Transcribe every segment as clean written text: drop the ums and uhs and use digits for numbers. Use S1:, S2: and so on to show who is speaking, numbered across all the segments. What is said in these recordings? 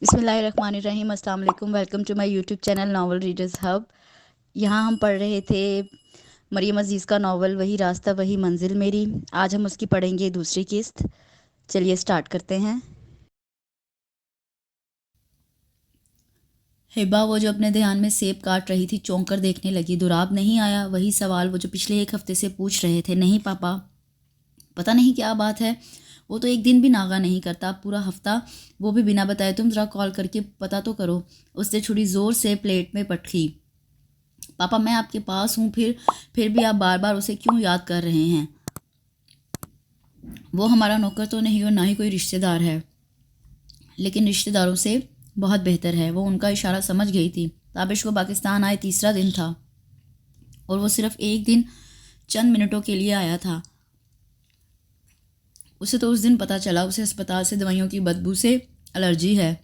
S1: बिस्मिल्लाहिर्रहमानिर्रहीम, अस्सलाम वालेकुम। Welcome to my YouTube channel novel readers hub. यहाँ हम पढ़ रहे थे मरियम अज़ीज़ का नॉवल वही रास्ता वही मंजिल मेरी। आज हम उसकी पढ़ेंगे दूसरी किस्त। चलिए स्टार्ट करते हैं। हिबा वो जो अपने ध्यान में सेब काट रही थी चौंक कर देखने लगी। दुराब नहीं आया? वही सवाल वो जो पिछले एक हफ्ते से पूछ रहे थे। नहीं पापा, पता नहीं क्या बात है, वो तो एक दिन भी नागा नहीं करता, पूरा हफ्ता, वो भी बिना बताए। तुम ज़रा कॉल करके पता तो करो। उसने छुरी ज़ोर से प्लेट में पटकी। पापा मैं आपके पास हूँ, फिर भी आप बार बार उसे क्यों याद कर रहे हैं? वो हमारा नौकर तो नहीं और ना ही कोई रिश्तेदार है, लेकिन रिश्तेदारों से बहुत बेहतर है। वो उनका इशारा समझ गई थी। ताबिश को पाकिस्तान आए तीसरा दिन था और वो सिर्फ एक दिन चंद मिनटों के लिए आया था। उसे तो उस दिन पता चला उसे अस्पताल से दवाइयों की बदबू से एलर्जी है,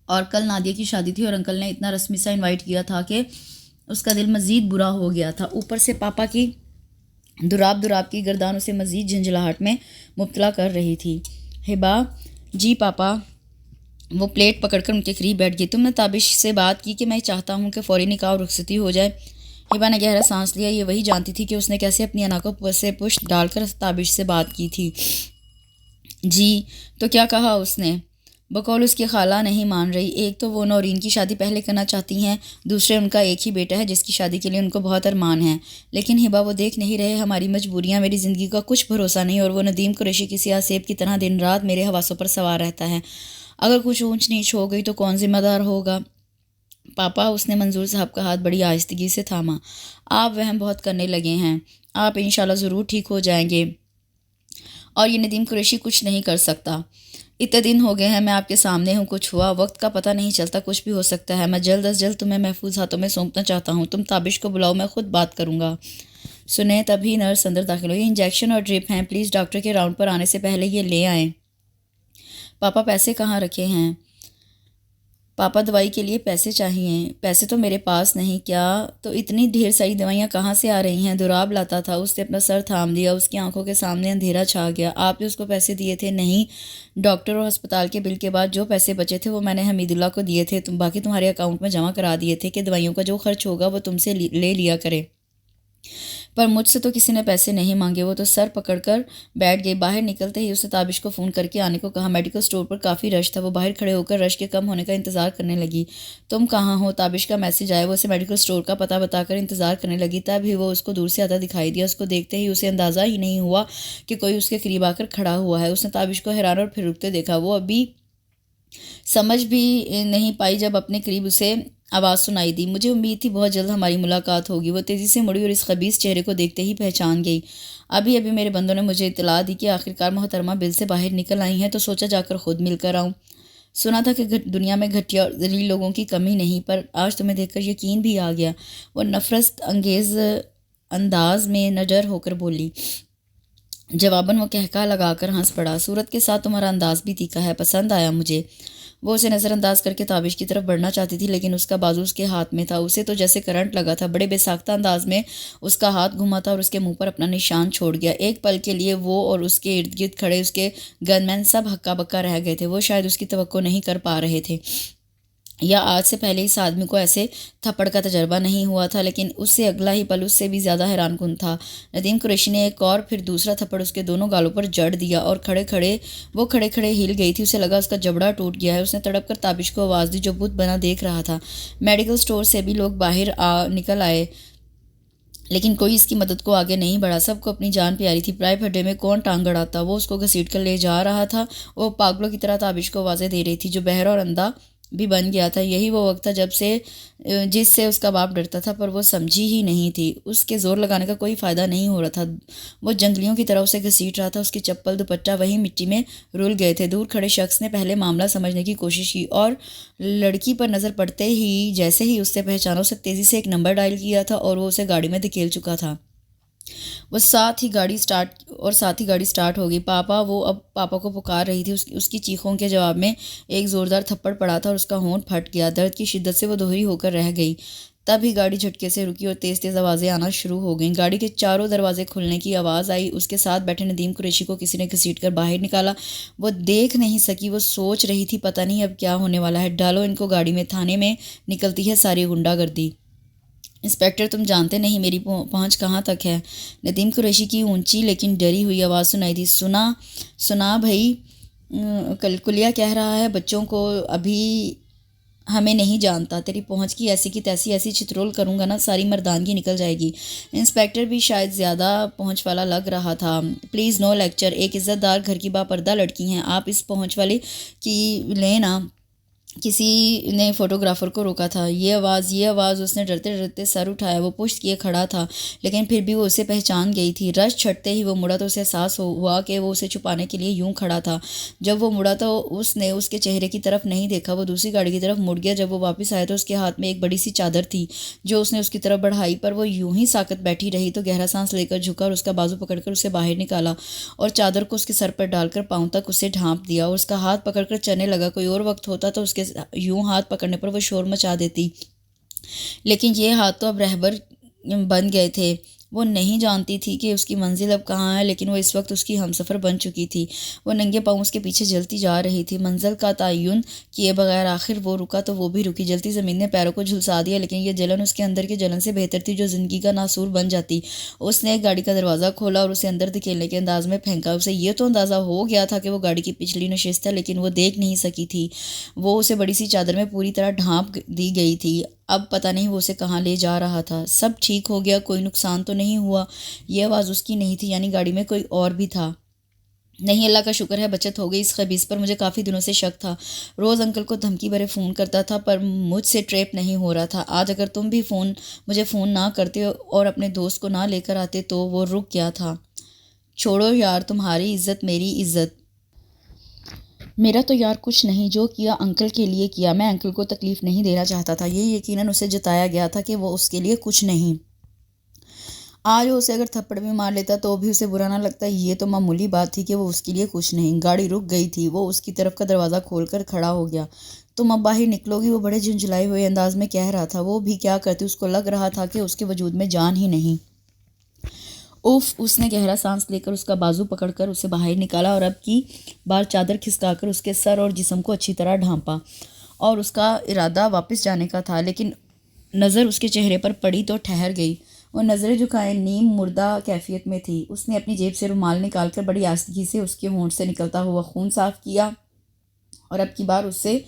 S1: और कल नादिया की शादी थी और अंकल ने इतना रस्मी सा इनवाइट किया था कि उसका दिल मज़ीद बुरा हो गया था। ऊपर से पापा की दुराब दुराब की गर्दान उसे मज़ीद झंझलाहट में मुब्तला कर रही थी। हिबा, जी पापा। वो प्लेट पकड़कर उनके करीब बैठ गई। तुमने ताबिश से बात की कि मैं चाहता हूँ कि फ़ौरी निकाह और रुखसती हो जाए? हिबा ने गहरा सांस लिया। ये वही जानती थी कि उसने कैसे अपनी अना को से पुष्ट डालकर ताबिश से बात की थी। जी, तो क्या कहा उसने? बकौल उसकी खाला नहीं मान रही। एक तो वो नौरीन की शादी पहले करना चाहती हैं, दूसरे उनका एक ही बेटा है जिसकी शादी के लिए उनको बहुत अरमान है। लेकिन हिबा वो देख नहीं रहे हमारी मजबूरियां, मेरी ज़िंदगी का कुछ भरोसा नहीं, और वो नदीम कुरैशी की सियाह सेब की तरह दिन रात मेरे हवासों पर सवार रहता है। अगर कुछ ऊंच नीच हो गई तो कौन जिम्मेदार होगा? पापा, उसने मंजूर साहब का हाथ बड़ी आहिस्तगी से थामा। आप वहम बहुत करने लगे हैं। आप इंशाल्लाह ज़रूर ठीक हो जाएंगे और ये नदीम कुरैशी कुछ नहीं कर सकता। इतने दिन हो गए हैं मैं आपके सामने हूँ, कुछ हुआ? वक्त का पता नहीं चलता, कुछ भी हो सकता है। मैं जल्द अज जल्द तुम्हें महफूज हाथों में सौंपना चाहता हूँ। तुम ताबिश को बुलाओ, मैं खुद बात करूँगा। सुने, तभी नर्स अंदर दाखिल हुई। इंजेक्शन और ड्रिप हैं, प्लीज़ डॉक्टर के राउंड पर आने से पहले ये ले आएँ। पापा, पैसे कहाँ रखे हैं? पापा, दवाई के लिए पैसे चाहिए। पैसे तो मेरे पास नहीं। क्या? तो इतनी ढेर सारी दवाइयाँ कहाँ से आ रही हैं? दुराब लाता था। उसने अपना सर थाम दिया। उसकी आंखों के सामने अंधेरा छा गया। आपने उसको पैसे दिए थे? नहीं, डॉक्टर और अस्पताल के बिल के बाद जो पैसे बचे थे वो मैंने हमीदुल्ला को दिए थे। बाकी तुम्हारे अकाउंट में जमा करा दिए थे कि दवाइयों का जो खर्च होगा वो तुमसे ले लिया करे। पर मुझसे तो किसी ने पैसे नहीं मांगे। वो तो सर पकड़कर बैठ गई। बाहर निकलते ही उसने ताबिश को फ़ोन करके आने को कहा। मेडिकल स्टोर पर काफ़ी रश था। वो बाहर खड़े होकर रश के कम होने का इंतज़ार करने लगी। तुम कहाँ हो? ताबिश का मैसेज आया। वो उसे मेडिकल स्टोर का पता बताकर इंतज़ार करने लगी। तभी वो उसको दूर से आता दिखाई दिया। उसको देखते ही उसे अंदाज़ा ही नहीं हुआ कि कोई उसके करीब आकर खड़ा हुआ है। उसने ताबिश को हैरान और फिर रुकते देखा। वो अभी समझ भी नहीं पाई जब अपने करीब उसे आवाज़ सुनाई दी। मुझे उम्मीद थी बहुत जल्द हमारी मुलाकात होगी। वो तेज़ी से मुड़ी और इस खबीस चेहरे को देखते ही पहचान गई। अभी अभी मेरे बंदों ने मुझे इत्तला दी कि आखिरकार मोहतरमा बिल से बाहर निकल आई हैं, तो सोचा जाकर खुद मिलकर आऊँ। सुना था कि दुनिया में घटिया और ज़लील लोगों की कमी नहीं, पर आज तुम्हें देखकर यकीन भी आ गया। वो नफरत अंगेज़ अंदाज में नजर होकर बोली। जवाबन वो कहका लगाकर हंस पड़ा। सूरत के साथ तुम्हारा अंदाज भी तीखा है, पसंद आया मुझे। वो उसे नज़रअंदाज करके ताबिश की तरफ बढ़ना चाहती थी, लेकिन उसका बाजू उसके हाथ में था। उसे तो जैसे करंट लगा था। बड़े बेसाख्ता अंदाज में उसका हाथ घुमा था और उसके मुंह पर अपना निशान छोड़ गया। एक पल के लिए वो और उसके इर्द गिर्द खड़े उसके गनमैन सब हक्का बक्का रह गए थे। वो शायद उसकी तवक्को नहीं कर पा रहे थे, या आज से पहले इस आदमी को ऐसे थप्पड़ का तजर्बा नहीं हुआ था, लेकिन उससे अगला ही पल उससे भी ज़्यादा हैरानकुन था। नदीम कुरैशी ने एक और फिर दूसरा थप्पड़ उसके दोनों गालों पर जड़ दिया और खड़े खड़े हिल गई थी। उसे लगा उसका जबड़ा टूट गया है। उसने तड़प कर ताबिश को आवाज़ दी, जो बुत बना देख रहा था। मेडिकल स्टोर से भी लोग बाहर निकल आए, लेकिन कोई इसकी मदद को आगे नहीं बढ़ा। सबको अपनी जान प्यारी थी। प्राय भड्डे में कौन टांग अड़ाता? वो उसको घसीट कर ले जा रहा था। वो पागलों की तरह ताबिश को आवाज़ें दे रही थी, जो बहरा और अंधा भी बन गया था। यही वो वक्त था जिससे उसका बाप डरता था, पर वो समझी ही नहीं थी। उसके जोर लगाने का कोई फ़ायदा नहीं हो रहा था। वो जंगलियों की तरह उसे घसीट रहा था। उसकी चप्पल दुपट्टा वही मिट्टी में रुल गए थे। दूर खड़े शख्स ने पहले मामला समझने की कोशिश की और लड़की पर नज़र पड़ते ही जैसे ही उससे पहचाना, उसे तेज़ी से एक नंबर डायल किया था और वो उसे गाड़ी में धकेल चुका था। वो साथ ही गाड़ी स्टार्ट हो गई। वो अब पापा को पुकार रही थी। उसकी चीखों के जवाब में एक ज़ोरदार थप्पड़ पड़ा था और उसका होंठ फट गया। दर्द की शिद्दत से वो दोहरी होकर रह गई। तभी गाड़ी झटके से रुकी और तेज़ तेज़ आवाज़ें आना शुरू हो गईं। गाड़ी के चारों दरवाजे खुलने की आवाज़ आई। उसके साथ बैठे नदीम कुरैशी को किसी ने घसीटकर बाहर निकाला। वो देख नहीं सकी, वो सोच रही थी पता नहीं अब क्या होने वाला है। डालो इनको गाड़ी में, थाने में निकलती है सारी गुंडागर्दी। इंस्पेक्टर, तुम जानते नहीं मेरी पहुंच कहाँ तक है। नदीम कुरैशी की ऊंची लेकिन डरी हुई आवाज़ सुनाई दी। सुना सुना भाई, कुलिया कह रहा है बच्चों को अभी हमें नहीं जानता। तेरी पहुंच की ऐसी की तैसी ऐसी चित्रोल करूंगा ना, सारी मर्दानगी निकल जाएगी। इंस्पेक्टर भी शायद ज़्यादा पहुंच वाला लग रहा था। प्लीज़ नो लेक्चर, एक इज़्ज़तदार घर की बापर्दा लड़की हैं आप, इस पहुंच वाली की लेना। किसी ने फोटोग्राफर को रोका था। ये आवाज़। उसने डरते डरते सर उठाया। वो पुश्त किए खड़ा था, लेकिन फिर भी वो उसे पहचान गई थी। रश छटते ही वो मुड़ा तो उसे एहसास हुआ कि वो उसे छुपाने के लिए यूं खड़ा था। जब वो मुड़ा तो उसने उसके चेहरे की तरफ नहीं देखा। वो दूसरी गाड़ी की तरफ मुड़ गया। जब वो वापस आया तो उसके हाथ में एक बड़ी सी चादर थी जो उसने उसकी तरफ बढ़ाई, पर वो यूं ही साकत बैठी रही। तो गहरा सांस लेकर झुका और उसका बाजू पकड़कर उसे बाहर निकाला और चादर को उसके सर पर डालकर पाँव तक उसे ढांप दिया और उसका हाथ पकड़कर चलने लगा। कोई और वक्त होता तो उसके यूं हाथ पकड़ने पर वो शोर मचा देती, लेकिन ये हाथ तो अब रहबर बन गए थे। वो नहीं जानती थी कि उसकी मंजिल अब कहाँ है, लेकिन वो इस वक्त उसकी हमसफ़र बन चुकी थी। वो नंगे पाँव उसके पीछे जलती जा रही थी, मंजिल का तयन किए बगैर। आखिर वो रुका तो वो भी रुकी। जलती ज़मीन ने पैरों को झुलसा दिया, लेकिन ये जलन उसके अंदर की जलन से बेहतर थी जो ज़िंदगी का नासूर बन जाती। उसने एक गाड़ी का दरवाज़ा खोला और उसे अंदर धकेलने के अंदाज में फेंका। उसे ये तो अंदाज़ा हो गया था कि वो गाड़ी की पिछली नशिस्त है, लेकिन वो देख नहीं सकी थी। वो उसे बड़ी सी चादर में पूरी तरह ढांप दी गई थी। अब पता नहीं वो उसे कहाँ ले जा रहा था। सब ठीक हो गया, कोई नुकसान तो नहीं हुआ। ये आवाज़ उसकी नहीं थी, यानी गाड़ी में कोई और भी था। नहीं, अल्लाह का शुक्र है बचत हो गई। इस खबीस पर मुझे काफ़ी दिनों से शक था। रोज़ अंकल को धमकी भरे फ़ोन करता था, पर मुझसे ट्रेप नहीं हो रहा था। आज अगर तुम भी मुझे फ़ोन ना करते और अपने दोस्त को ना लेकर आते तो वो रुक गया था। छोड़ो यार, तुम्हारी इज्जत मेरी इज्जत। मेरा तो यार कुछ नहीं, जो किया अंकल के लिए किया। मैं अंकल को तकलीफ़ नहीं देना चाहता था। ये यकीनन उसे जताया गया था कि वो उसके लिए कुछ नहीं। आज उसे अगर थप्पड़ भी मार लेता तो भी उसे बुरा ना लगता। ये तो मामूली बात थी कि वो उसके लिए कुछ नहीं। गाड़ी रुक गई थी। वो उसकी तरफ का दरवाज़ा खोलकर खड़ा हो गया। तुम अब बाहर निकलोगी, वो बड़े झुंझुलाए हुए अंदाज में कह रहा था। वो भी क्या करती, उसको लग रहा था कि उसके वजूद में जान ही नहीं। उफ, उसने गहरा सांस लेकर उसका बाजू पकड़कर उसे बाहर निकाला और अब की बार चादर खिसकाकर उसके सर और जिस्म को अच्छी तरह ढांपा। और उसका इरादा वापस जाने का था, लेकिन नज़र उसके चेहरे पर पड़ी तो ठहर गई। वो नज़रें झुकाए नीम मुर्दा कैफियत में थी। उसने अपनी जेब से रुमाल निकालकर बड़ी आस्तगी से उसके होंठ से निकलता हुआ खून साफ किया और अब की बार उससे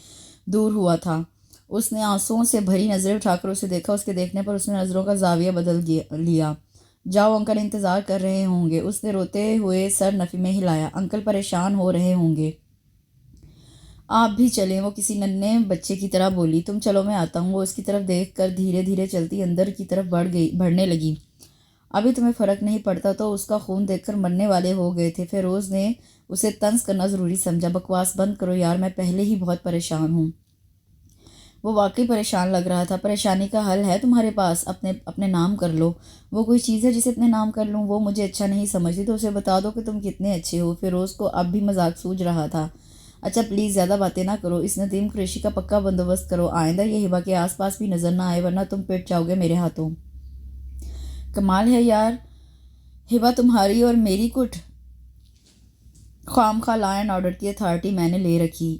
S1: दूर हुआ था। उसने आंसुओं से भरी नज़रें उठाकर उसे देखा। उसके देखने पर उसने नज़रों का जाविया बदल लिया। जाओ, अंकल इंतज़ार कर रहे होंगे। उसने रोते हुए सर नफ़ी में हिलाया। अंकल परेशान हो रहे होंगे। आप भी चलें, वो किसी नन्हे बच्चे की तरह बोली। तुम चलो, मैं आता हूँ। वो उसकी तरफ देखकर धीरे धीरे चलती अंदर की तरफ बढ़ने लगी। अभी तुम्हें फ़र्क नहीं पड़ता तो उसका खून देखकर मरने वाले हो गए थे। फिरोज़ ने उसे तंज करना ज़रूरी समझा। बकवास बंद करो यार, मैं पहले ही बहुत परेशान हूँ। वो वाकई परेशान लग रहा था। परेशानी का हल है तुम्हारे पास, अपने अपने नाम कर लो। वो कोई चीज़ है जिसे अपने नाम कर लूँ? वो मुझे अच्छा नहीं समझती तो उसे बता दो कि तुम कितने अच्छे हो। फिरोज़ को अब भी मजाक सूझ रहा था। अच्छा प्लीज़ ज़्यादा बातें ना करो। इस नदीम कुरैशी का पक्का बंदोबस्त करो। आइंदा ये हिबा के आसपास भी नज़र ना आए, वरना तुम पिट जाओगे मेरे हाथों। कमाल है यार, हिबा तुम्हारी और मेरी कुट। ख्वाम खा लॉ एंड ऑर्डर की अथॉरिटी मैंने ले रखी।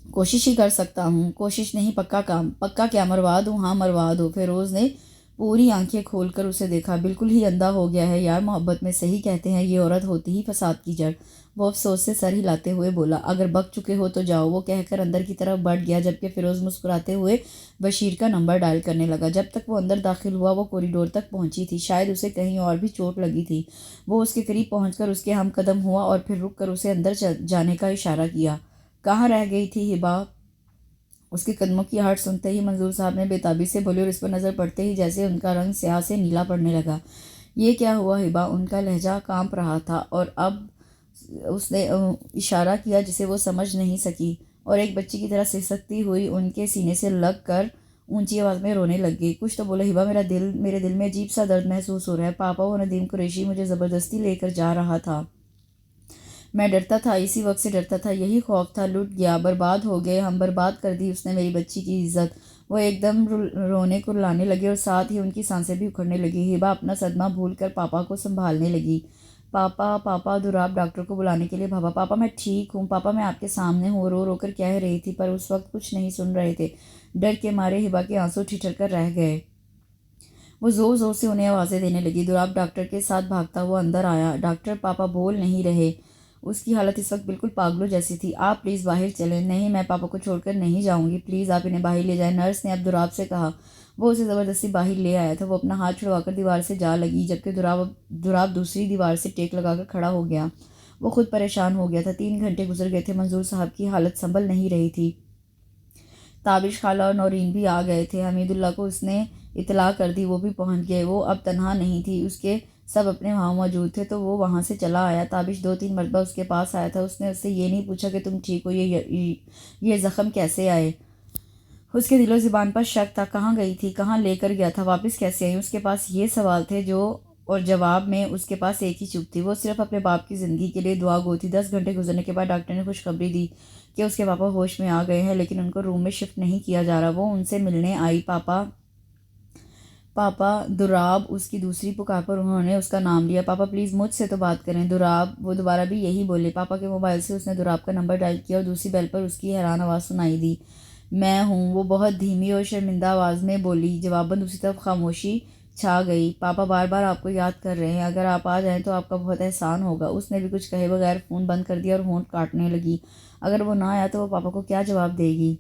S1: कोशिश ही कर सकता हूँ। कोशिश नहीं, पक्का काम। पक्का क्या, मरवा दूँ? हाँ मरवा दो। फिरोज़ ने पूरी आंखें खोलकर उसे देखा। बिल्कुल ही अंधा हो गया है यार। मोहब्बत में सही कहते हैं, ये औरत होती ही फसाद की जड़। वो अफसोस से सर हिलाते हुए बोला, अगर बक चुके हो तो जाओ। वो कहकर अंदर की तरफ बढ़ गया, जबकि फिरोज़ मुस्कुराते हुए बशीर का नंबर डायल करने लगा। जब तक वो अंदर दाखिल हुआ वो कॉरिडोर तक पहुंची थी। शायद उसे कहीं और भी चोट लगी थी। वो उसके करीब पहुंचकर उसके हम कदम हुआ और फिर रुक कर उसे अंदर जाने का इशारा किया। कहाँ रह गई थी हिबा? उसके कदमों की आहट सुनते ही मंजूर साहब ने बेताबी से बोले और इस पर नज़र पड़ते ही जैसे उनका रंग स्याह से नीला पड़ने लगा। ये क्या हुआ हिबा? उनका लहजा कांप रहा था और अब उसने इशारा किया जिसे वो समझ नहीं सकी और एक बच्ची की तरह सिसकती हुई उनके सीने से लग कर ऊंची आवाज़ में रोने लग गई। कुछ तो बोले हिबा, मेरे दिल में अजीब सा दर्द महसूस हो रहा है। पापा वो नदीम कुरैशी मुझे ज़बरदस्ती लेकर जा रहा था। मैं डरता था, इसी वक्त से डरता था। यही खौफ था। लुट गया, बर्बाद हो गए हम। बर्बाद कर दी उसने मेरी बच्ची की इज्जत। वो एकदम रोने कुर्लाने लगे और साथ ही उनकी सांसें भी उखड़ने लगी। हिबा अपना सदमा भूलकर पापा को संभालने लगी। पापा पापा, दुराब डॉक्टर को बुलाने के लिए भागा। पापा मैं ठीक हूँ, पापा मैं आपके सामने हूँ, रो रो कर कह रही थी, पर उस वक्त कुछ नहीं सुन रहे थे। डर के मारे हिबा के आंसू ठिठर कर रह गए। वो जोर जोर से उन्हें आवाज़ें देने लगी। दुराब डॉक्टर के साथ भागता हुआ अंदर आया। डॉक्टर, पापा बोल नहीं रहे। उसकी हालत इस वक्त बिल्कुल पागलों जैसी थी। आप प्लीज़ बाहर चलें। नहीं, मैं पापा को छोड़कर नहीं जाऊंगी, प्लीज़ आप इन्हें बाहर ले जाएं, नर्स ने अब दुराब से कहा। वो उसे ज़बरदस्ती बाहर ले आया था। वो अपना हाथ छुड़वाकर दीवार से जा लगी, जबकि दुराब दूसरी दीवार से टेक लगाकर खड़ा हो गया। वो खुद परेशान हो गया था। 3 घंटे गुजर गए थे, मंजूर साहब की हालत संभल नहीं रही थी। ताबिश खाला और नौरीन भी आ गए थे। हमीदुल्लाह को उसने इतला कर दी, वो भी पहुंच गए। वो अब तनहा नहीं थी, उसके सब अपने वहाँ मौजूद थे, तो वो वहाँ से चला आया। ताबिश 2-3 मरतबा उसके पास आया था। उसने उससे ये नहीं पूछा कि तुम ठीक हो, ये ज़ख़म कैसे आए। उसके दिलो ज़ुबान पर शक था। कहाँ गई थी, कहाँ लेकर गया था, वापस कैसे आई। उसके पास ये सवाल थे जो, और जवाब में उसके पास एक ही चुप थी। वो सिर्फ अपने बाप की ज़िंदगी के लिए दुआ गो थी। 10 घंटे गुजरने के बाद डॉक्टर ने खुशखबरी दी कि उसके पापा होश में आ गए हैं, लेकिन उनको रूम में शिफ्ट नहीं किया जा रहा। वो उनसे मिलने आई। पापा पापा, दुराब उसकी दूसरी पुकार पर उन्होंने उसका नाम लिया। पापा प्लीज़ मुझसे तो बात करें, दुराब। वो दोबारा भी यही बोले। पापा के मोबाइल से उसने दुराब का नंबर डायल किया और दूसरी बेल पर उसकी हैरान आवाज़ सुनाई दी। मैं हूँ, वो बहुत धीमी और शर्मिंदा आवाज़ में बोली। जवाबन दूसरी तरफ खामोशी छा गई। पापा बार बार आपको याद कर रहे हैं, अगर आप आ जाएं तो आपका बहुत एहसान होगा। उसने भी कुछ कहे बगैर फ़ोन बंद कर दिया और होंठ काटने लगी। अगर वो ना आया तो वो पापा को क्या जवाब देगी।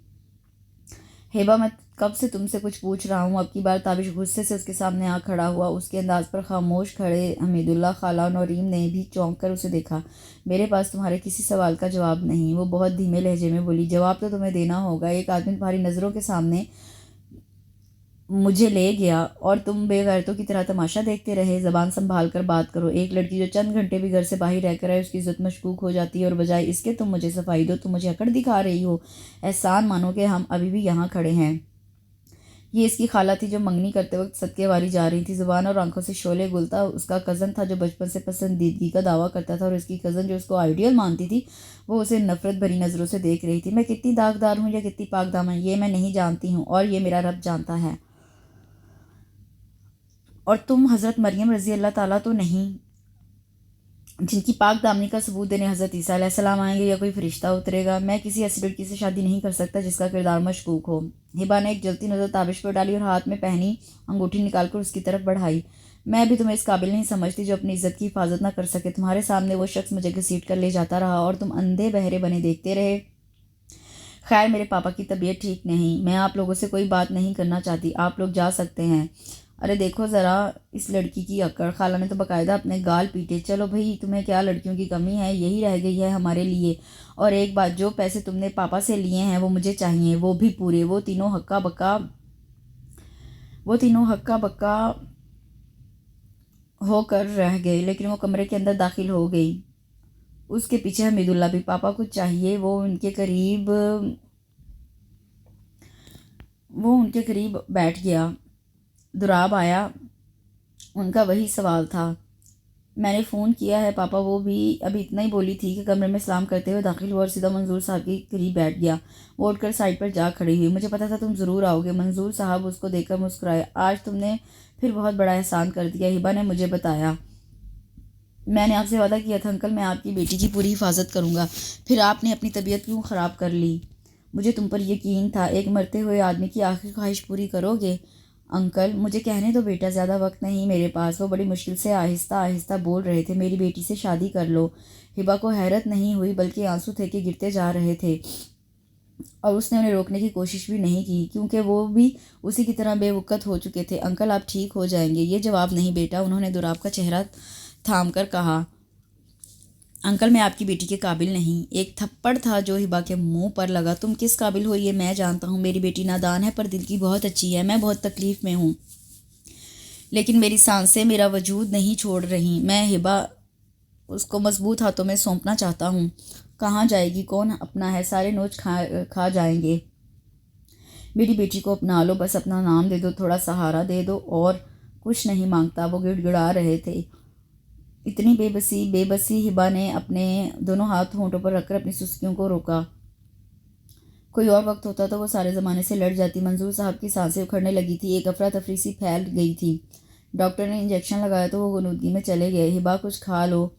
S1: हेबा, मैं कब से तुमसे कुछ पूछ रहा हूँ। अब की बार ताबिश गुस्से से उसके सामने आ खड़ा हुआ। उसके अंदाज पर खामोश खड़े हमीदुल्लाह, खाला और नौरीन ने भी चौंक कर उसे देखा। मेरे पास तुम्हारे किसी सवाल का जवाब नहीं, वो बहुत धीमे लहजे में बोली। जवाब तो तुम्हें देना होगा। एक आदमी तुम्हारी नज़रों के सामने मुझे ले गया और तुम बेगैरतों की तरह तमाशा देखते रहे। ज़बान संभाल कर बात करो। एक लड़की जो चंद घंटे भी घर से बाहर रहकर आए, उसकी इज्जत मशकूक हो जाती है, और बजाय इसके तुम मुझे सफाई दो, तुम मुझे अकड़ दिखा रही हो। एहसान मानो कि हम अभी भी यहाँ खड़े हैं। ये इसकी खाला थी जो मंगनी करते वक्त सदके वाली जा रही थी। ज़ुबान और आंखों से शोले गुलता उसका कज़न था जो बचपन से पसंदीदगी का दावा करता था, और इसकी कज़न जो उसको आइडियल मानती थी, वो उसे नफरत भरी नज़रों से देख रही थी। मैं कितनी दागदार हूँ या कितनी पाकदामन, ये मैं नहीं जानती हूँ, और ये मेरा रब जानता है। और तुम हज़रत मरियम रज़ी अल्लाह ताला तो नहीं, जिनकी पाक दामनी का सबूत देने हज़रत ईसा अलैहिस्सलाम आएंगे या कोई फरिश्ता उतरेगा। मैं किसी ऐसी लड़की से शादी नहीं कर सकता जिसका किरदार मशकूक हो। हिबा ने एक जलती नज़र ताबिश पर डाली और हाथ में पहनी अंगूठी निकालकर उसकी तरफ बढ़ाई। मैं भी तुम्हें इस काबिल नहीं समझती जो अपनी इज्जत की हिफाजत ना कर सके। तुम्हारे सामने वो शख्स मुझे घसीट कर ले जाता रहा और तुम अंधे बहरे बने देखते रहे। खैर, मेरे पापा की तबीयत ठीक नहीं, मैं आप लोगों से कोई बात नहीं करना चाहती, आप लोग जा सकते हैं। अरे देखो ज़रा इस लड़की की अक्ड़। खाला ने तो बाकायदा अपने गाल पीटे। चलो भाई, तुम्हें क्या लड़कियों की कमी है, यही रह गई है हमारे लिए। और एक बात, जो पैसे तुमने पापा से लिए हैं वो मुझे चाहिए, वो भी पूरे। वो तीनों हक्का बक्का होकर रह गए, लेकिन वो कमरे के अंदर दाखिल हो गई। उसके पीछे हमीदुल्ला भी। पापा को चाहिए। वो उनके करीब बैठ गया। दुराब आया। उनका वही सवाल था। मैंने फ़ोन किया है पापा। वो भी अभी इतना ही बोली थी कि कमरे में सलाम करते हुए दाखिल हुआ और सीधा मंजूर साहब के करीब बैठ गया। वो उठकर साइड पर जा खड़ी हुई। मुझे पता था तुम ज़रूर आओगे। मंजूर साहब उसको देखकर मुस्कुराए। आज तुमने फिर बहुत बड़ा एहसान कर दिया। हिबा ने मुझे बताया। मैंने आपसे वादा किया था अंकल, मैं आपकी बेटी की पूरी हिफाजत करूँगा, फिर आपने अपनी तबीयत क्यों ख़राब कर ली। मुझे तुम पर यकीन था। एक मरते हुए आदमी की आखिरी ख्वाहिश पूरी करोगे। अंकल मुझे कहने दो बेटा, ज़्यादा वक्त नहीं मेरे पास। वो बड़ी मुश्किल से आहिस्ता आहिस्ता बोल रहे थे। मेरी बेटी से शादी कर लो। हिबा को हैरत नहीं हुई, बल्कि आंसू थे कि गिरते जा रहे थे, और उसने उन्हें रोकने की कोशिश भी नहीं की, क्योंकि वो भी उसी की तरह बेवकूफ़ हो चुके थे। अंकल आप ठीक हो जाएंगे। ये जवाब नहीं बेटा, उन्होंने दुराब का चेहरा थाम कर कहा। अंकल मैं आपकी बेटी के काबिल नहीं। एक थप्पड़ था जो हिबा के मुंह पर लगा। तुम किस काबिल हो ये मैं जानता हूँ। मेरी बेटी नादान है पर दिल की बहुत अच्छी है। मैं बहुत तकलीफ़ में हूँ, लेकिन मेरी सांसें मेरा वजूद नहीं छोड़ रही। मैं हिबा उसको मजबूत हाथों में सौंपना चाहता हूँ। कहाँ जाएगी, कौन अपना है, सारे नोच खा जाएंगे। मेरी बेटी को अपना लो, बस अपना नाम दे दो, थोड़ा सहारा दे दो, और कुछ नहीं मांगता। वो गिड़गिड़ा रहे थे। इतनी बेबसी। हिबा ने अपने दोनों हाथ होंठों पर रखकर अपनी सुस्तियों को रोका। कोई और वक्त होता तो वो सारे ज़माने से लड़ जाती। मंजूर साहब की सांसें उखड़ने लगी थी, एक अफरा तफरी सी फैल गई थी। डॉक्टर ने इंजेक्शन लगाया तो वो गुनूदगी में चले गए। हिबा कुछ खा लो।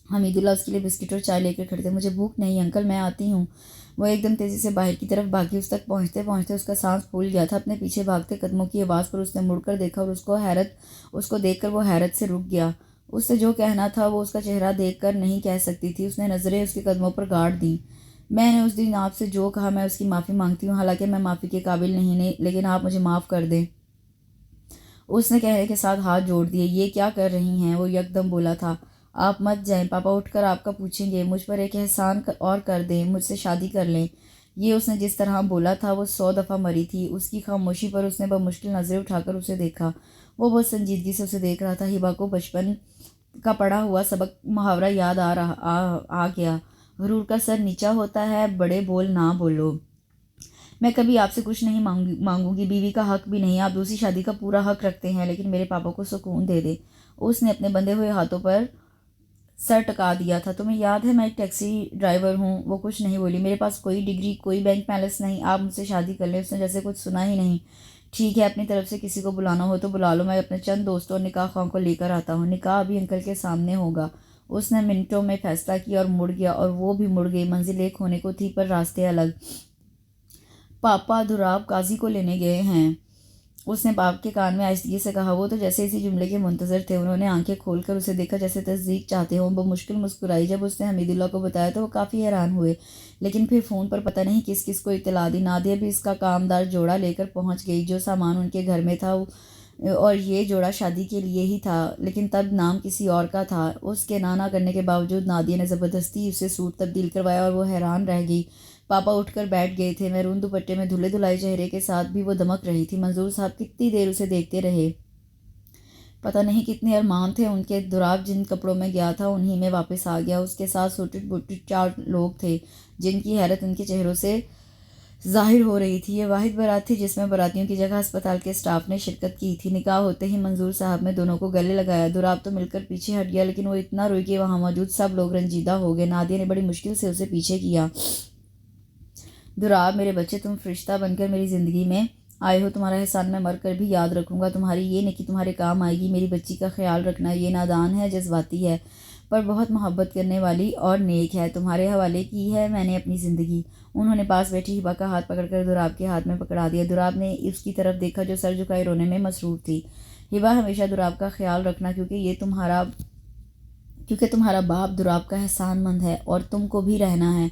S1: हमीदुल्ला उसके लिए बिस्किट और चाय लेकर खड़े थे। मुझे भूख नहीं अंकल, मैं आती हूँ। वो एकदम तेज़ी से बाहर की तरफ भागी। उस तक पहुँचते पहुँचते उसका सांस फूल गया था। अपने पीछे भागते कदमों की आवाज़ पर उसने मुड़कर देखा और उसको देखकर वो हैरत से रुक गया। उससे जो कहना था वो उसका चेहरा देखकर नहीं कह सकती थी। उसने नज़रें उसके कदमों पर गाड़ दी। मैंने उस दिन आपसे जो कहा मैं उसकी माफ़ी मांगती हूँ, हालांकि मैं माफ़ी के काबिल नहीं, लेकिन आप मुझे माफ़ कर दें। उसने कहने के साथ हाथ जोड़ दिए। ये क्या कर रही हैं? वो यकदम बोला था। आप मत जाएं, पापा उठकर आपका पूछेंगे। मुझ पर एक एहसान और कर दें, मुझसे शादी कर लें। ये उसने जिस तरह बोला था वो 100 दफ़ा मरी थी। उसकी खामोशी पर उसने बमुश्किल नज़रें उठाकर उसे देखा। वो बहुत संजीदगी से उसे देख रहा था। हिबा को बचपन का पढ़ा हुआ सबक मुहावरा याद आ गया। गरूर का सर नीचा होता है, बड़े बोल ना बोलो। मैं कभी आपसे कुछ नहीं मांगूंगी, बीवी का हक भी नहीं। आप दूसरी शादी का पूरा हक रखते हैं, लेकिन मेरे पापा को सुकून दे दे। उसने अपने बंधे हुए हाथों पर सर टका दिया था। तुम्हें याद है मैं एक टैक्सी ड्राइवर हूँ? वो कुछ नहीं बोली। मेरे पास कोई डिग्री, कोई बैंक बैलेंस नहीं। आप मुझसे शादी कर लें। उसने जैसे कुछ सुना ही नहीं। ठीक है, अपनी तरफ से किसी को बुलाना हो तो बुला लो, मैं अपने चंद दोस्तों और निकाह खां को लेकर आता हूँ। निकाह अभी अंकल के सामने होगा। उसने मिनटों में फैसला किया और मुड़ गया, और वो भी मुड़ गई। मंजिल एक होने को थी पर रास्ते अलग। पापा दुराब काजी को लेने गए हैं, उसने बाप के कान में आहिस्तगी से कहा। वो तो जैसे इसी जुमले के मुंतजर थे। उन्होंने आंखें खोलकर उसे देखा जैसे तस्दीक चाहते हों। वो मुश्किल मुस्कुराई। जब उसने हमीदुल्ला को बताया तो वो काफ़ी हैरान हुए, लेकिन फिर फ़ोन पर पता नहीं किस किस को इत्तला दी। नादिया भी इसका कामदार जोड़ा लेकर पहुंच गई। जो सामान उनके घर में था और ये जोड़ा शादी के लिए ही था, लेकिन तब नाम किसी और का था। उसके नाना करने के बावजूद नादिया ने ज़बरदस्ती उसे सूट तब्दील करवाया और वो हैरान रह गई। पापा उठकर बैठ गए थे। मैरून दुपट्टे में धुले धुलाई चेहरे के साथ भी वो दमक रही थी। मंजूर साहब कितनी देर उसे देखते रहे। पता नहीं कितने अरमान थे उनके। दुराब जिन कपड़ों में गया था उन्हीं में वापस आ गया। उसके साथ सूटेड बूटेड 4 लोग थे, जिनकी हैरत उनके चेहरों से जाहिर हो रही थी। ये वाहिद बारात थी जिसमें बारातियों की जगह अस्पताल के स्टाफ ने शिरकत की थी। निकाह होते ही मंजूर साहब ने दोनों को गले लगाया। दुराब तो मिलकर पीछे हट गया, लेकिन वो इतना रोई कि वहाँ मौजूद सब लोग रंजीदा हो गए। नादिया ने बड़ी मुश्किल से उसे पीछे किया। दुराब, मेरे बच्चे, तुम फरिश्ता बनकर मेरी ज़िंदगी में आए हो। तुम्हारा एहसान मैं मर कर भी याद रखूँगा। तुम्हारी ये नेकी तुम्हारे काम आएगी। मेरी बच्ची का ख्याल रखना। ये नादान है, जज्बाती है, पर बहुत मोहब्बत करने वाली और नेक है। तुम्हारे हवाले की है मैंने अपनी ज़िंदगी। उन्होंने पास बैठी हिबा का हाथ पकड़कर दुराब के हाथ में पकड़ा दिया। दुराब ने उसकी तरफ देखा जो सर झुकाए रोने में मसरूफ़ थी। हिबा, हमेशा दुराब का ख्याल रखना, क्योंकि तुम्हारा बाप दुराब का एहसानमंद है और तुमको भी रहना है।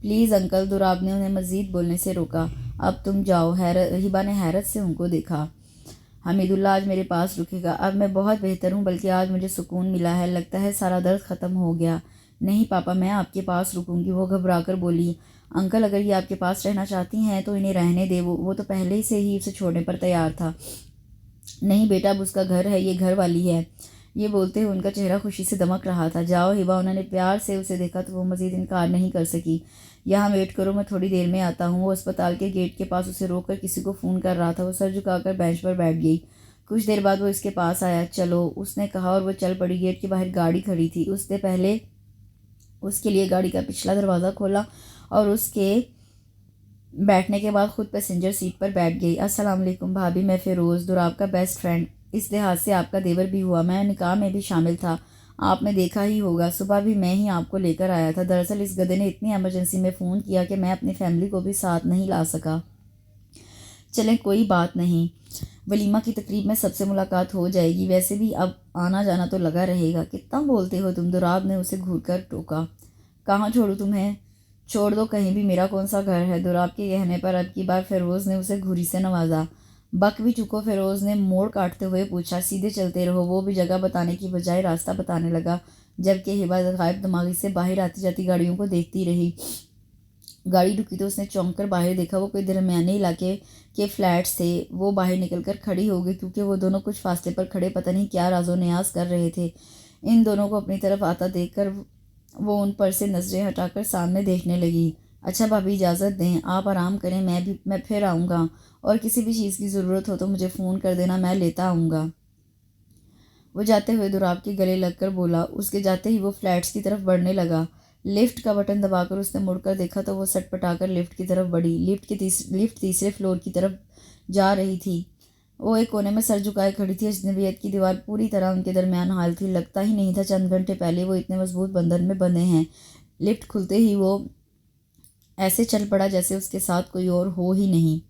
S1: Please uncle. दुराब ने उन्हें मज़ीद बोलने से रोका। अब तुम जाओ। हिबा ने हैरत से उनको देखा। हमीदुल्ला आज मेरे पास रुकेगा। अब मैं बहुत बेहतर हूँ, बल्कि आज मुझे सुकून मिला है। लगता है सारा दर्द ख़त्म हो गया। नहीं पापा, मैं आपके पास रुकूंगी। वो घबरा कर बोली। अंकल, अगर ये आपके पास रहना चाहती हैं तो इन्हें रहने दे। वो तो पहले से ही उसे छोड़ने पर तैयार था। नहीं बेटा, अब उसका घर है, ये घर वाली है। ये बोलते हुए उनका चेहरा खुशी से दमक रहा था। जाओ हिबा। उन्होंने प्यार से उसे देखा तो वो मज़ीद इनकार नहीं कर सकी। यहाँ वेट करो, मैं थोड़ी देर में आता हूँ। वो अस्पताल के गेट के पास उसे रोक कर किसी को फ़ोन कर रहा था। वो सर झुकाकर बेंच पर बैठ गई। कुछ देर बाद वो इसके पास आया। चलो, उसने कहा और वो चल पड़ी। गेट के बाहर गाड़ी खड़ी थी। उसने पहले उसके लिए गाड़ी का पिछला दरवाज़ा खोला और उसके बैठने के बाद खुद पैसेंजर सीट पर बैठ गई। अस्सलाम वालेकुम भाभी, मैं फ़िरोज़, दुराब का बेस्ट फ्रेंड। इस लिहाज से आपका देवर भी हुआ। मैं निकाह में भी शामिल था, आपने देखा ही होगा। सुबह भी मैं ही आपको लेकर आया था। दरअसल इस गधे ने इतनी एमरजेंसी में फ़ोन किया कि मैं अपनी फैमिली को भी साथ नहीं ला सका। चलें, कोई बात नहीं, वलीमा की तकरीब में सबसे मुलाकात हो जाएगी। वैसे भी अब आना जाना तो लगा रहेगा। कितना बोलते हो तुम? दुराब ने उसे घूर कर टोका। कहाँ छोड़ूं तुम्हें? छोड़ दो कहीं भी, मेरा कौन सा घर है? दुराब के कहने पर अब की बार फ़िरोज़ ने उसे घुरी से नवाजा। बक भी चुको? फ़िरोज़ ने मोड़ काटते हुए पूछा। सीधे चलते रहो। वो भी जगह बताने की बजाय रास्ता बताने लगा, जबकि हिबा गायब दिमागी से बाहर आती जाती गाड़ियों को देखती रही। गाड़ी रुकी तो उसने चौंक कर बाहर देखा। वो कोई दरमियाने इलाके के फ्लैट्स थे। वो बाहर निकल कर खड़ी हो गई, क्योंकि वो दोनों कुछ फासले पर खड़े पता नहीं क्या राजो न्याज कर रहे थे। इन दोनों को अपनी तरफ आता देखकर वो उन पर से नज़रें हटाकर सामने देखने लगी। अच्छा भाभी, इजाज़त दें, आप आराम करें, मैं फिर आऊँगा, और किसी भी चीज़ की ज़रूरत हो तो मुझे फ़ोन कर देना, मैं लेता आऊँगा। वो जाते हुए दुराब के गले लगकर बोला। उसके जाते ही वो फ्लैट्स की तरफ बढ़ने लगा, लिफ्ट का बटन दबाकर उसने मुड़कर देखा तो वो सटपटाकर लिफ्ट की तरफ बढ़ी। लिफ्ट तीसरे फ्लोर की तरफ जा रही थी। वो एक कोने में सर झुकाए खड़ी थी। अजनबियत की दीवार पूरी तरह उनके दरमियान हाल थी। लगता ही नहीं था चंद घंटे पहले वो इतने मजबूत बंधन में बंधे हैं। लिफ्ट खुलते ही वो ऐसे चल पड़ा जैसे उसके साथ कोई और हो ही नहीं।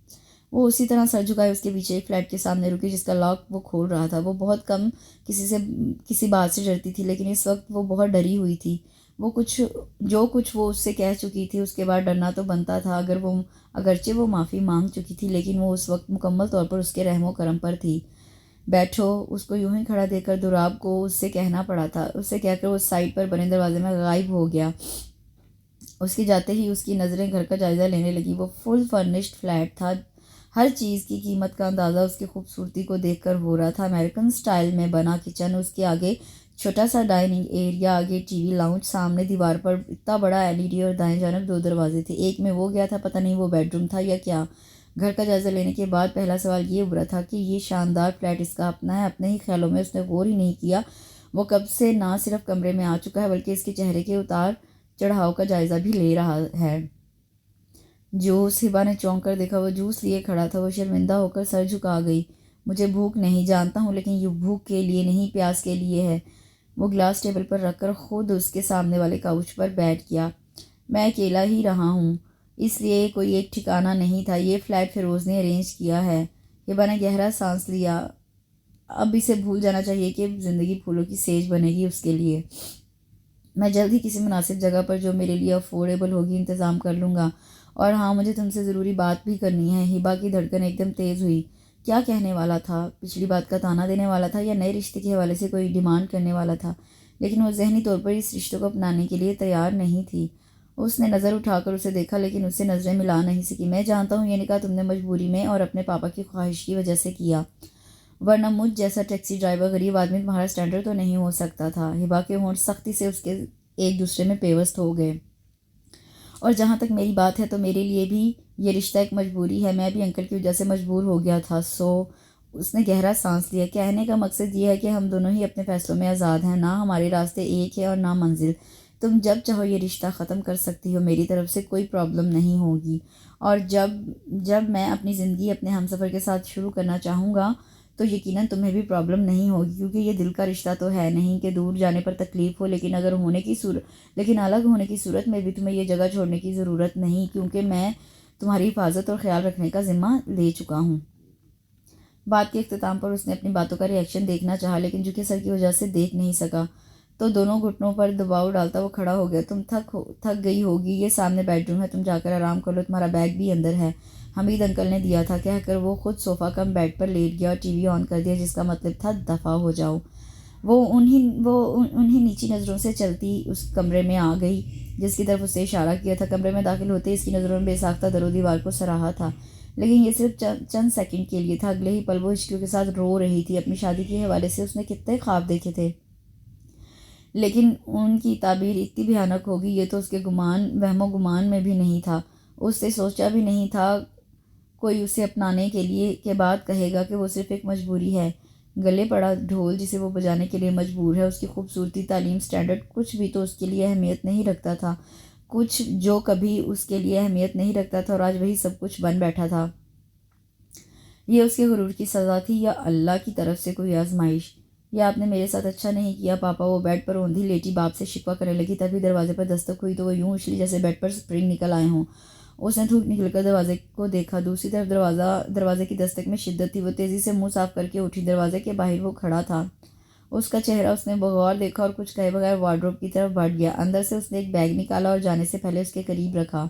S1: वो उसी तरह सर झुकाए उसके पीछे एक फ्लैट के सामने रुकी जिसका लॉक वो खोल रहा था। वो बहुत कम किसी बात से डरती थी, लेकिन इस वक्त वो बहुत डरी हुई थी। जो कुछ वो उससे कह चुकी थी उसके बाद डरना तो बनता था। अगरचे वो माफ़ी मांग चुकी थी, लेकिन वो उस वक्त मुकम्मल तौर पर उसके रहमो करम पर थी। बैठो, उसको यूं ही खड़ा देखकर दुराब को उससे कहना पड़ा था। उससे कहकर वो साइड पर बने दरवाजे में गायब हो गया। उसके जाते ही उसकी नज़रें घर का जायज़ा लेने लगी। वो फुल फर्निश्ड फ्लैट था। हर चीज़ की कीमत का अंदाज़ा उसकी खूबसूरती को देखकर हो रहा था। अमेरिकन स्टाइल में बना किचन, उसके आगे छोटा सा डाइनिंग एरिया, आगे टीवी लाउंज, सामने दीवार पर इतना बड़ा एलईडी और दाएं जानब 2 दरवाजे थे। एक में वो गया था, पता नहीं वो बेडरूम था या क्या। घर का जायज़ा लेने के बाद पहला सवाल ये उभरा था कि ये शानदार फ्लैट इसका अपना है। अपने ही ख्यालों में उसने गौर ही नहीं किया वो कब से ना सिर्फ कमरे में आ चुका है बल्कि इसके चेहरे के उतार चढ़ाव का जायज़ा भी ले रहा है। जूस, हिबा ने चौंक कर देखा। वो जूस लिए खड़ा था। वो शर्मिंदा होकर सर झुका गई। मुझे भूख नहीं, जानता हूँ, लेकिन ये भूख के लिए नहीं, प्यास के लिए है। वो गिलास टेबल पर रखकर खुद उसके सामने वाले काउच पर बैठ गया। मैं अकेला ही रहा हूँ, इसलिए कोई एक ठिकाना नहीं था। ये फ्लैट फिरोज़ ने अरेंज किया है। हिबा ने गहरा सांस लिया। अब इसे भूल जाना चाहिए कि ज़िंदगी फूलों की सेज बनेगी उसके लिए। मैं जल्द ही किसी मुनासिब जगह पर जो मेरे लिए अफोर्डेबल होगी इंतज़ाम कर लूँगा। और हाँ, मुझे तुमसे ज़रूरी बात भी करनी है। हिबा की धड़कन एकदम तेज़ हुई। क्या कहने वाला था? पिछली बात का ताना देने वाला था या नए रिश्ते के हवाले से कोई डिमांड करने वाला था? लेकिन वो ज़हनी तौर पर इस रिश्ते को अपनाने के लिए तैयार नहीं थी। उसने नज़र उठाकर उसे देखा, लेकिन उससे नज़रें मिला नहीं सकी। मैं जानता हूँ ये निकाह तुमने मजबूरी में और अपने पापा की ख्वाहिश की वजह से किया, वरना मुझ जैसा टैक्सी ड्राइवर गरीब आदमी तुम्हारा स्टैंडर्ड तो नहीं हो सकता था। हिबा के होंठ सख्ती से उसके एक दूसरे में पेवस्त हो गए। और जहाँ तक मेरी बात है तो मेरे लिए भी ये रिश्ता एक मजबूरी है। मैं भी अंकल की वजह से मजबूर हो गया था। उसने गहरा सांस लिया। कहने का मकसद ये है कि हम दोनों ही अपने फैसलों में आज़ाद हैं। ना हमारे रास्ते एक है और ना मंजिल। तुम जब चाहो ये रिश्ता ख़त्म कर सकती हो, मेरी तरफ से कोई प्रॉब्लम नहीं होगी। और जब जब मैं अपनी ज़िंदगी अपने हमसफ़र के साथ शुरू करना चाहूँगा तो यकीनन तुम्हें भी प्रॉब्लम नहीं होगी, क्योंकि ये दिल का रिश्ता तो है नहीं कि दूर जाने पर तकलीफ़ हो। लेकिन अलग होने की सूरत में भी तुम्हें ये जगह छोड़ने की ज़रूरत नहीं, क्योंकि मैं तुम्हारी हिफाजत और ख्याल रखने का ज़िम्मा ले चुका हूँ। बात के अख्ताम पर उसने अपनी बातों का रिएक्शन देखना चाहा, लेकिन झुके सर की वजह से देख नहीं सका। तो दोनों घुटनों पर दबाव डालता वो खड़ा हो गया। तुम थक गई होगी, ये सामने बेडरूम है, तुम जाकर आराम कर लो, तुम्हारा बैग भी अंदर है, हमीद अंकल ने दिया था, कहकर वो खुद सोफ़ा कम बेड पर लेट गया और टीवी ऑन कर दिया, जिसका मतलब था दफ़ा हो जाओ। वो उन्हीं नीची नज़रों से चलती उस कमरे में आ गई जिसकी तरफ उससे इशारा किया था। कमरे में दाखिल होते ही इसकी नज़रों में बेसाख्ता दरो दीवार को सराहा था, लेकिन ये सिर्फ चंद सेकंड के लिए था। अगले ही पल वो हिचकियों के साथ रो रही थी। अपनी शादी के हवाले से उसने कितने ख्वाब देखे थे, लेकिन उनकी ताबीर इतनी भयानक होगी ये तो उसके वहमो गुमान में भी नहीं था। उससे सोचा भी नहीं था कोई उसे अपनाने के बाद कहेगा कि वो सिर्फ एक मजबूरी है। गले पड़ा ढोल जिसे वो बजाने के लिए मजबूर है। उसकी खूबसूरती, तालीम, स्टैंडर्ड कुछ भी तो उसके लिए अहमियत नहीं रखता था। कुछ जो कभी उसके लिए अहमियत नहीं रखता था और आज वही सब कुछ बन बैठा था। ये उसके गुरूर की सज़ा थी या अल्लाह की तरफ से कोई आजमाइश? या आपने मेरे साथ अच्छा नहीं किया पापा। वो बेड पर औंधी लेटी बाप से शिकवा करने लगी। तभी दरवाजे पर दस्तक हुई तो वो यूं उछली जैसे बेड पर स्प्रिंग निकल आए हों। उसने थूक निकलकर दरवाजे को देखा। दूसरी तरफ दरवाजे की दस्तक में शिद्दत थी। वो तेज़ी से मुंह साफ करके उठी। दरवाजे के बाहर वो खड़ा था। उसका चेहरा उसने बगौर देखा और कुछ कहे बगैर वार्डरोब की तरफ बढ़ गया। अंदर से उसने एक बैग निकाला और जाने से पहले उसके करीब रखा।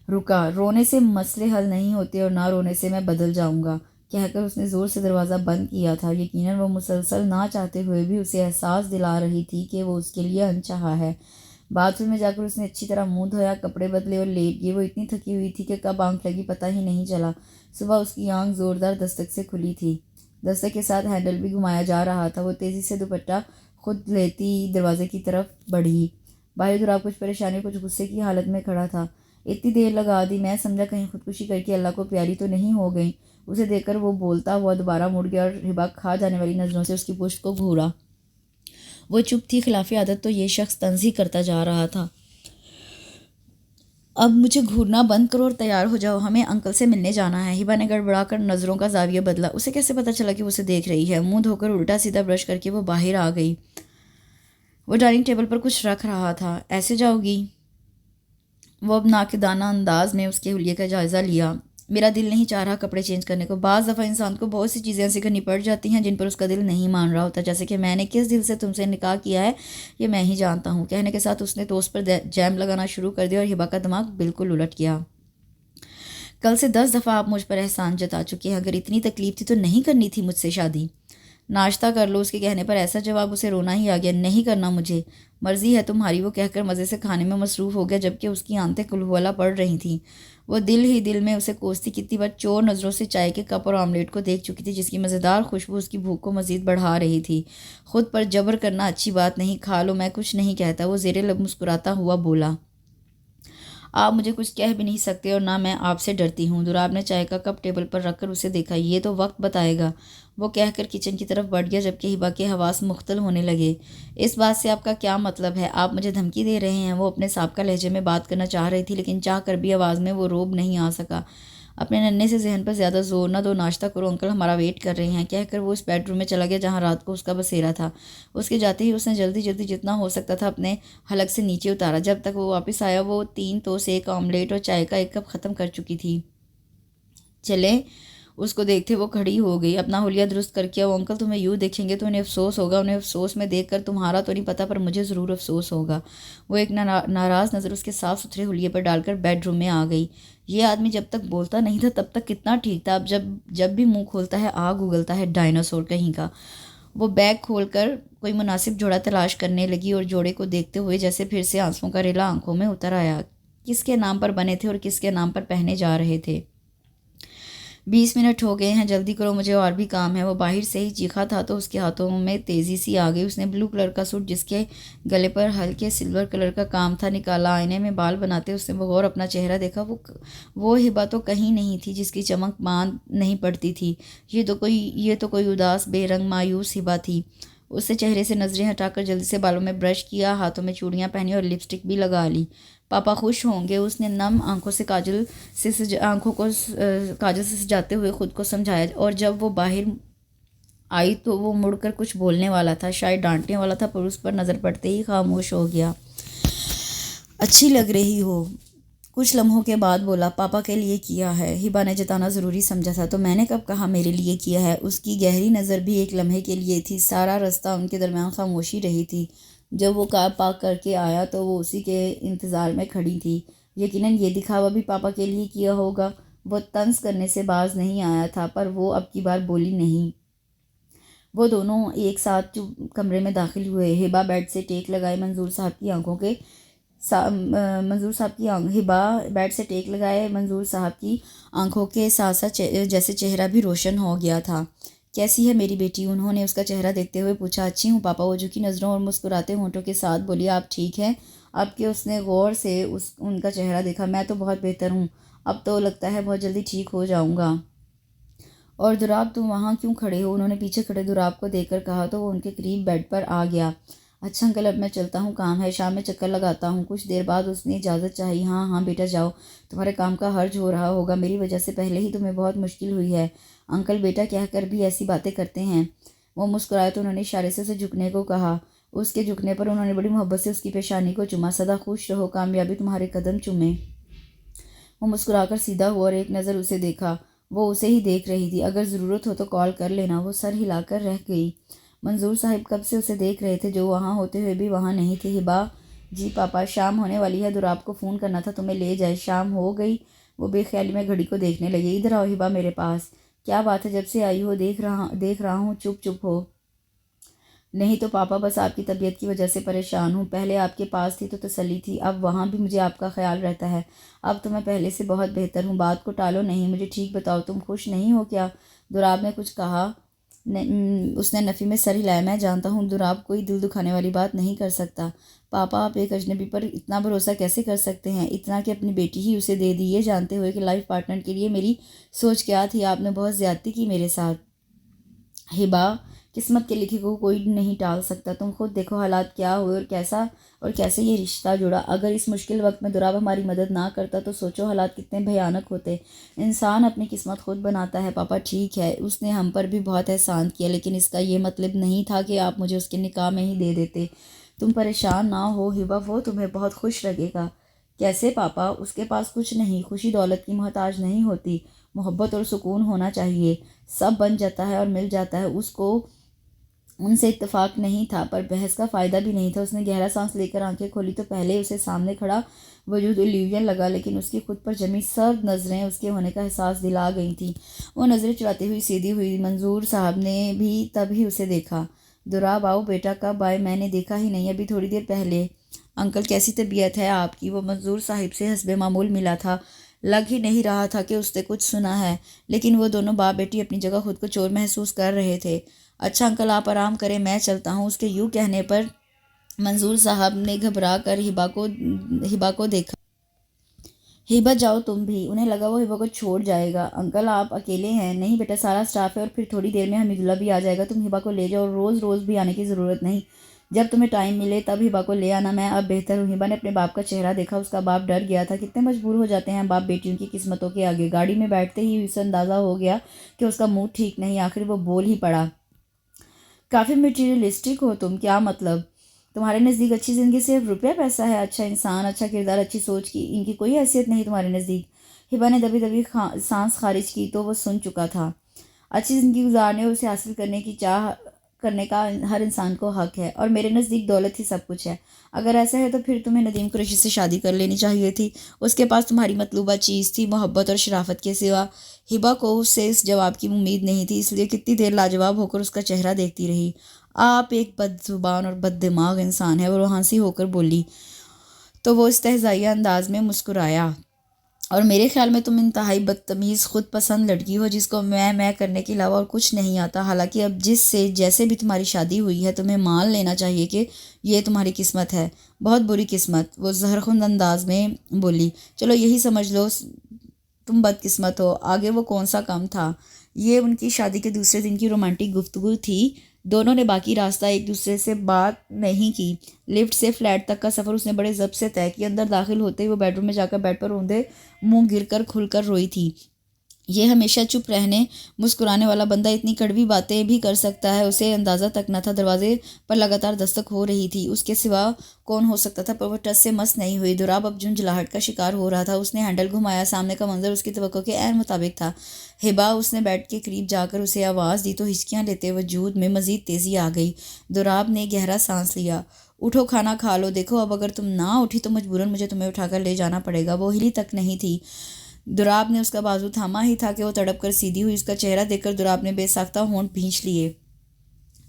S1: रुका। रोने से मसले हल नहीं होते और ना रोने से मैं बदल जाऊंगा, कहकर उसने ज़ोर से दरवाज़ा बंद किया था। यकीनन वो मुसलसल ना चाहते हुए भी उसे एहसास दिला रही थी कि वो उसके लिए अनचाहा है। बाथरूम में जाकर उसने अच्छी तरह मुंह धोया, कपड़े बदले और लेट गई। वो इतनी थकी हुई थी कि कब आंख लगी पता ही नहीं चला। सुबह उसकी आंख ज़ोरदार दस्तक से खुली थी। दस्तक के साथ हैंडल भी घुमाया जा रहा था। वो तेज़ी से दुपट्टा खुद लेती दरवाजे की तरफ बढ़ी। बाहर दुराब कुछ परेशानी, कुछ गुस्से की हालत में खड़ा था। इतनी देर लगा दी, मैं समझा कहीं खुदकुशी करके अल्लाह को प्यारी तो नहीं हो गई। उसे देखकर वो बोलता हुआ दोबारा मुड़ गया और हिबा खा जाने वाली नज़रों से उसकी पुश्त को घूरा। वो चुप थी, खिलाफी आदत तो ये शख्स तंज ही करता जा रहा था। अब मुझे घूरना बंद करो और तैयार हो जाओ, हमें अंकल से मिलने जाना है। हिबा ने गड़बड़ाकर नज़रों का जाविया बदला। उसे कैसे पता चला कि वो उसे देख रही है? मुंह धोकर उल्टा सीधा ब्रश करके वो बाहर आ गई। वो डाइनिंग टेबल पर कुछ रख रहा था। ऐसे जाओगी? वो अब नाकिदाना अंदाज में उसके हुलिये का जायज़ा लिया। मेरा दिल नहीं चाह रहा कपड़े चेंज करने को। बाज़ दफ़ा इंसान को बहुत सी चीज़ें ऐसी करनी पड़ जाती हैं जिन पर उसका दिल नहीं मान रहा होता। जैसे कि मैंने किस दिल से तुमसे निकाह किया है ये मैं ही जानता हूँ। कहने के साथ उसने टोस्ट पर जैम लगाना शुरू कर दिया और हिबा का दिमाग बिल्कुल उलट गया। कल से 10 दफ़ा आप मुझ पर एहसान जता चुके हैं। अगर इतनी तकलीफ थी तो नहीं करनी थी मुझसे शादी। नाश्ता कर लो, उसके कहने पर ऐसा जवाब, उसे रोना ही आ गया। नहीं करना मुझे, मर्जी है तुम्हारी। वो कहकर मज़े से खाने में मसरूफ़ हो गया जबकि उसकी आंतें कुलहुला पड़ रही थीं। वो दिल ही दिल में उसे कोसती कितनी बार चोर नज़रों से चाय के कप और ऑमलेट को देख चुकी थी जिसकी मज़ेदार खुशबू उसकी भूख को मज़ीद बढ़ा रही थी। खुद पर जबर करना अच्छी बात नहीं। खा लो, मैं कुछ नहीं कहता। वो ज़ेरे लब मुस्कुराता हुआ बोला। आप मुझे कुछ कह भी नहीं सकते और ना मैं आपसे डरती हूँ। दुराब ने चाय का कप टेबल पर रखकर उसे देखा। ये तो वक्त बताएगा, वो कहकर किचन की तरफ बढ़ गया जबकि हिबा के हवास मुख्तल होने लगे। इस बात से आपका क्या मतलब है? आप मुझे धमकी दे रहे हैं? वो अपने साबका लहजे में बात करना चाह रही थी लेकिन चाह कर भी आवाज़ में वो रोब नहीं आ सका। अपने नन्हे से जहन पर ज़्यादा जोर न दो, नाश्ता करो, अंकल हमारा वेट कर रहे हैं। कहकर वो उस बेडरूम में चला गया जहाँ रात को उसका बसेरा था। उसके जाते ही उसने जल्दी जल्दी जितना हो सकता था अपने हलक से नीचे उतारा। जब तक वो वापस आया वो 3 टोस्ट, 1 ऑमलेट और चाय का 1 कप ख़त्म कर चुकी थी। चले उसको देखते वो खड़ी हो गई। अपना हुलिया दुरुस्त करके वो अंकल तुम्हें यूँ देखेंगे तो उन्हें अफसोस होगा। उन्हें अफसोस में देखकर तुम्हारा तो नहीं पता पर मुझे ज़रूर अफसोस होगा। वो एक नाराज़ नज़र उसके साफ़ सुथरे हुलिये पर डालकर बेडरूम में आ गई। ये आदमी जब तक बोलता नहीं था तब तक कितना ठीक था। अब जब जब भी मुंह खोलता है आग उगलता है, डायनासोर कहीं का। वो बैग खोलकर कोई मुनासिब जोड़ा तलाश करने लगी और जोड़े को देखते हुए जैसे फिर से आंसुओं का रेला आंखों में उतर आया। किसके नाम पर बने थे और किसके नाम पर पहने जा रहे थे? 20 मिनट हो गए हैं, जल्दी करो, मुझे और भी काम है। वो बाहर से ही चीखा था तो उसके हाथों में तेज़ी सी आ गई। उसने ब्लू कलर का सूट जिसके गले पर हल्के सिल्वर कलर का काम था निकाला। आईने में बाल बनाते उसने और अपना चेहरा देखा। वो हिबा तो कहीं नहीं थी जिसकी चमक बांध नहीं पड़ती थी। ये तो कोई उदास बेरंग मायूस हिबा थी। उससे चेहरे से नज़रें हटाकर जल्दी से बालों में ब्रश किया, हाथों में चूड़ियाँ पहनी और लिपस्टिक भी लगा ली। पापा खुश होंगे, उसने नम आंखों से काजल से सजाते हुए खुद को समझाया। और जब वो बाहर आई तो वो मुड़कर कुछ बोलने वाला था, शायद डांटने वाला था, पर उस पर नज़र पड़ते ही खामोश हो गया। अच्छी लग रही हो, कुछ लम्हों के बाद बोला। पापा के लिए किया है, हिबा ने जताना ज़रूरी समझा था। तो मैंने कब कहा मेरे लिए किया है? उसकी गहरी नज़र भी एक लम्हे के लिए थी। सारा रास्ता उनके दरमियान खामोशी रही थी। जब वो कार पार्क करके आया तो वो उसी के इंतज़ार में खड़ी थी। यकीनन ये दिखावा भी पापा के लिए किया होगा। वो तंज करने से बाज नहीं आया था पर वो अब की बार बोली नहीं। वो दोनों एक साथ कमरे में दाखिल हुए। हिबा बेड से टेक लगाए मंजूर साहब की आंखों के हिबा बेड से टेक लगाए मंजूर साहब की आंखों के साथ साथ जैसे चेहरा भी रोशन हो गया था। कैसी है मेरी बेटी? उन्होंने उसका चेहरा देखते हुए पूछा। अच्छी हूँ पापा, वो झुकी नज़रों और मुस्कुराते होंठों के साथ बोली। आप ठीक हैं? अब कि उसने गौर से उनका चेहरा देखा। मैं तो बहुत बेहतर हूँ, अब तो लगता है बहुत जल्दी ठीक हो जाऊँगा। और दुराब तुम वहाँ क्यों खड़े हो? उन्होंने पीछे खड़े दुराब को देखकर कहा तो वो उनके करीब बेड पर आ गया। अच्छा अंकल, अब मैं चलता हूँ, काम है, शाम में चक्कर लगाता हूँ। कुछ देर बाद उसने इजाज़त चाहिए। हाँ हाँ बेटा जाओ, तुम्हारे काम का हर्ज हो रहा होगा, मेरी वजह से पहले ही तुम्हें बहुत मुश्किल हुई है। अंकल बेटा कहकर भी ऐसी बातें करते हैं। वो मुस्कुराए तो उन्होंने इशारे से उसे झुकने को कहा। उसके झुकने पर उन्होंने बड़ी मोहब्बत से उसकी पेशानी को चुमा। सदा खुश रहो, कामयाबी तुम्हारे कदम चूमे। वो मुस्कुराकर सीधा हुआ और एक नज़र उसे देखा। वो उसे ही देख रही थी। अगर ज़रूरत हो तो कॉल कर लेना। वो सर हिलाकर रह गई। मंजूर साहिब कब से उसे देख रहे थे, जो वहाँ होते हुए भी वहाँ नहीं थे। हिबा जी पापा, शाम होने वाली है, दुराब को फ़ोन करना था तुम्हें ले जाए। शाम हो गई। वो बेख्याली में घड़ी को देखने लगे। इधर आओ हिबा मेरे पास। क्या बात है, जब से आई हो देख रहा हूँ चुप चुप हो। नहीं तो पापा, बस आपकी तबीयत की वजह से परेशान हूँ। पहले आपके पास थी तो तसल्ली थी, अब वहाँ भी मुझे आपका ख्याल रहता है। अब तो मैं पहले से बहुत बेहतर हूँ। बात को टालो नहीं, मुझे ठीक बताओ, तुम खुश नहीं हो क्या? दुराब ने कुछ कहा। उसने नफ़ी में सर हिलाया। मैं जानता हूँ दुराब कोई दिल दुखाने वाली बात नहीं कर सकता। पापा, आप एक अजनबी पर इतना भरोसा कैसे कर सकते हैं? इतना कि अपनी बेटी ही उसे दे दी, ये जानते हुए कि लाइफ पार्टनर के लिए मेरी सोच क्या थी। आपने बहुत ज़्यादती की मेरे साथ। हिबा किस्मत के लिखे को कोई नहीं टाल सकता। तुम खुद देखो हालात क्या हुए और कैसे ये रिश्ता जुड़ा। अगर इस मुश्किल वक्त में दुराब हमारी मदद ना करता तो सोचो हालात कितने भयानक होते। इंसान अपनी किस्मत खुद बनाता है पापा। ठीक है, उसने हम पर भी बहुत एहसान किया, लेकिन इसका ये मतलब नहीं था कि आप मुझे उसके निकाह में ही दे देते। तुम परेशान ना हो हिबा, वो तुम्हें बहुत खुश लगेगा। कैसे पापा? उसके पास कुछ नहीं, खुशी दौलत की मोहताज नहीं होती, मोहब्बत और सुकून होना चाहिए। सब बन जाता है और मिल जाता है। उसको उनसे इत्तेफाक नहीं था, पर बहस का फ़ायदा भी नहीं था। उसने गहरा सांस लेकर आंखें खोली तो पहले उसे सामने खड़ा वजूद इल्यूजन लगा, लेकिन उसकी खुद पर जमी सर्द नज़रें उसके होने का एहसास दिला गई थीं। वो नज़रें चुराती हुई सीधी हुई। मंजूर साहब ने भी तभी उसे देखा। दुराब आओ बेटा, कब आए? मैंने देखा ही नहीं, अभी थोड़ी देर पहले। अंकल कैसी तबीयत है आपकी? वो मंजूर साहिब से हस्बे मामूल मिला था। लग ही नहीं रहा था कि उसने कुछ सुना है, लेकिन वो दोनों बाप बेटी अपनी जगह खुद को चोर महसूस कर रहे थे। अच्छा अंकल, आप आराम करें, मैं चलता हूँ। उसके यूँ कहने पर मंजूर साहब ने घबरा कर हिबा को देखा। हिबा जाओ तुम भी। उन्हें लगा वो हिबा को छोड़ जाएगा। अंकल आप अकेले हैं? नहीं बेटा, सारा स्टाफ है और फिर थोड़ी देर में हमीदुल्ला भी आ जाएगा। तुम हिबा को ले जाओ, रोज़ रोज़ भी आने की ज़रूरत नहीं। जब तुम्हें टाइम मिले तब हिबा को ले आना। मैं अब बेहतर हूँ। हिबा ने अपने बाप का चेहरा देखा। उसका बाप डर गया था। कितने मजबूर हो जाते हैं बाप बेटियों की किस्मतों के आगे। गाड़ी में बैठते ही उसे अंदाज़ा हो गया कि उसका मुंह ठीक नहीं। आखिर वो बोल ही पड़ा, काफ़ी मटीरियलिस्टिक हो तुम। क्या मतलब? तुम्हारे नज़दीक अच्छी ज़िंदगी सिर्फ रुपया पैसा है? अच्छा इंसान, अच्छा किरदार, अच्छी सोच की इनकी कोई हैसियत नहीं तुम्हारे नज़दीक? हिबा ने दबी दबी सांस खारिज की तो वो सुन चुका था। अच्छी ज़िंदगी गुजारने और उसे हासिल करने की चाह करने का हर इंसान को हक है, और मेरे नज़दीक दौलत ही सब कुछ है। अगर ऐसा है तो फिर तुम्हें नदीम कुरैशी से शादी कर लेनी चाहिए थी। उसके पास तुम्हारी मतलूबा चीज़ थी, मोहब्बत और शराफत के सिवा। हिबा को उससे इस जवाब की उम्मीद नहीं थी, इसलिए कितनी देर लाजवाब होकर उसका चेहरा देखती रही। आप एक बदजुबान और बददिमाग इंसान है, वो हंसी होकर बोली। तो वो इस्तेहज़ाइया अंदाज में मुस्कुराया। और मेरे ख्याल में तुम इंतहाई बदतमीज़ खुद पसंद लड़की हो, जिसको मैं करने के अलावा और कुछ नहीं आता। हालांकि अब जिससे जैसे भी तुम्हारी शादी हुई है, तुम्हें मान लेना चाहिए कि ये तुम्हारी किस्मत है, बहुत बुरी किस्मत। वो जहरखुंद अंदाज में बोली। चलो यही समझ लो तुम बदकिस्मत हो। आगे वो कौन सा काम था? ये उनकी शादी के दूसरे दिन की रोमांटिक गुफ्तगू थी। दोनों ने बाकी रास्ता एक दूसरे से बात नहीं की। लिफ्ट से फ्लैट तक का सफ़र उसने बड़े ज़ब्त से तय किया। अंदर दाखिल होते ही वो बेडरूम में जाकर बेड पर औंधे मुंह गिरकर खुलकर रोई थी। ये हमेशा चुप रहने मुस्कुराने वाला बंदा इतनी कड़वी बातें भी कर सकता है, उसे अंदाज़ा तक न था। दरवाजे पर लगातार दस्तक हो रही थी, उसके सिवा कौन हो सकता था, पर वह टस से मस नहीं हुई। दुराब अब झुंझलाहट का शिकार हो रहा था। उसने हैंडल घुमाया। सामने का मंजर उसकी तवक्को के ऐन मुताबिक था। हिबा, उसने बेड के करीब जाकर उसे आवाज़ दी तो हिचकियाँ लेते वजूद में मज़ीद तेज़ी आ गई। दुराब ने गहरा सांस लिया। उठो, खाना खा लो। देखो अब अगर तुम ना उठी तो मजबूरन मुझे तुम्हें उठाकर ले जाना पड़ेगा। वो हिली तक नहीं थी। दुराब ने उसका बाजू थामा ही था कि वो तड़प कर सीधी हुई। उसका चेहरा देखकर दुराब ने बेसाख्ता होंठ भींच लिए।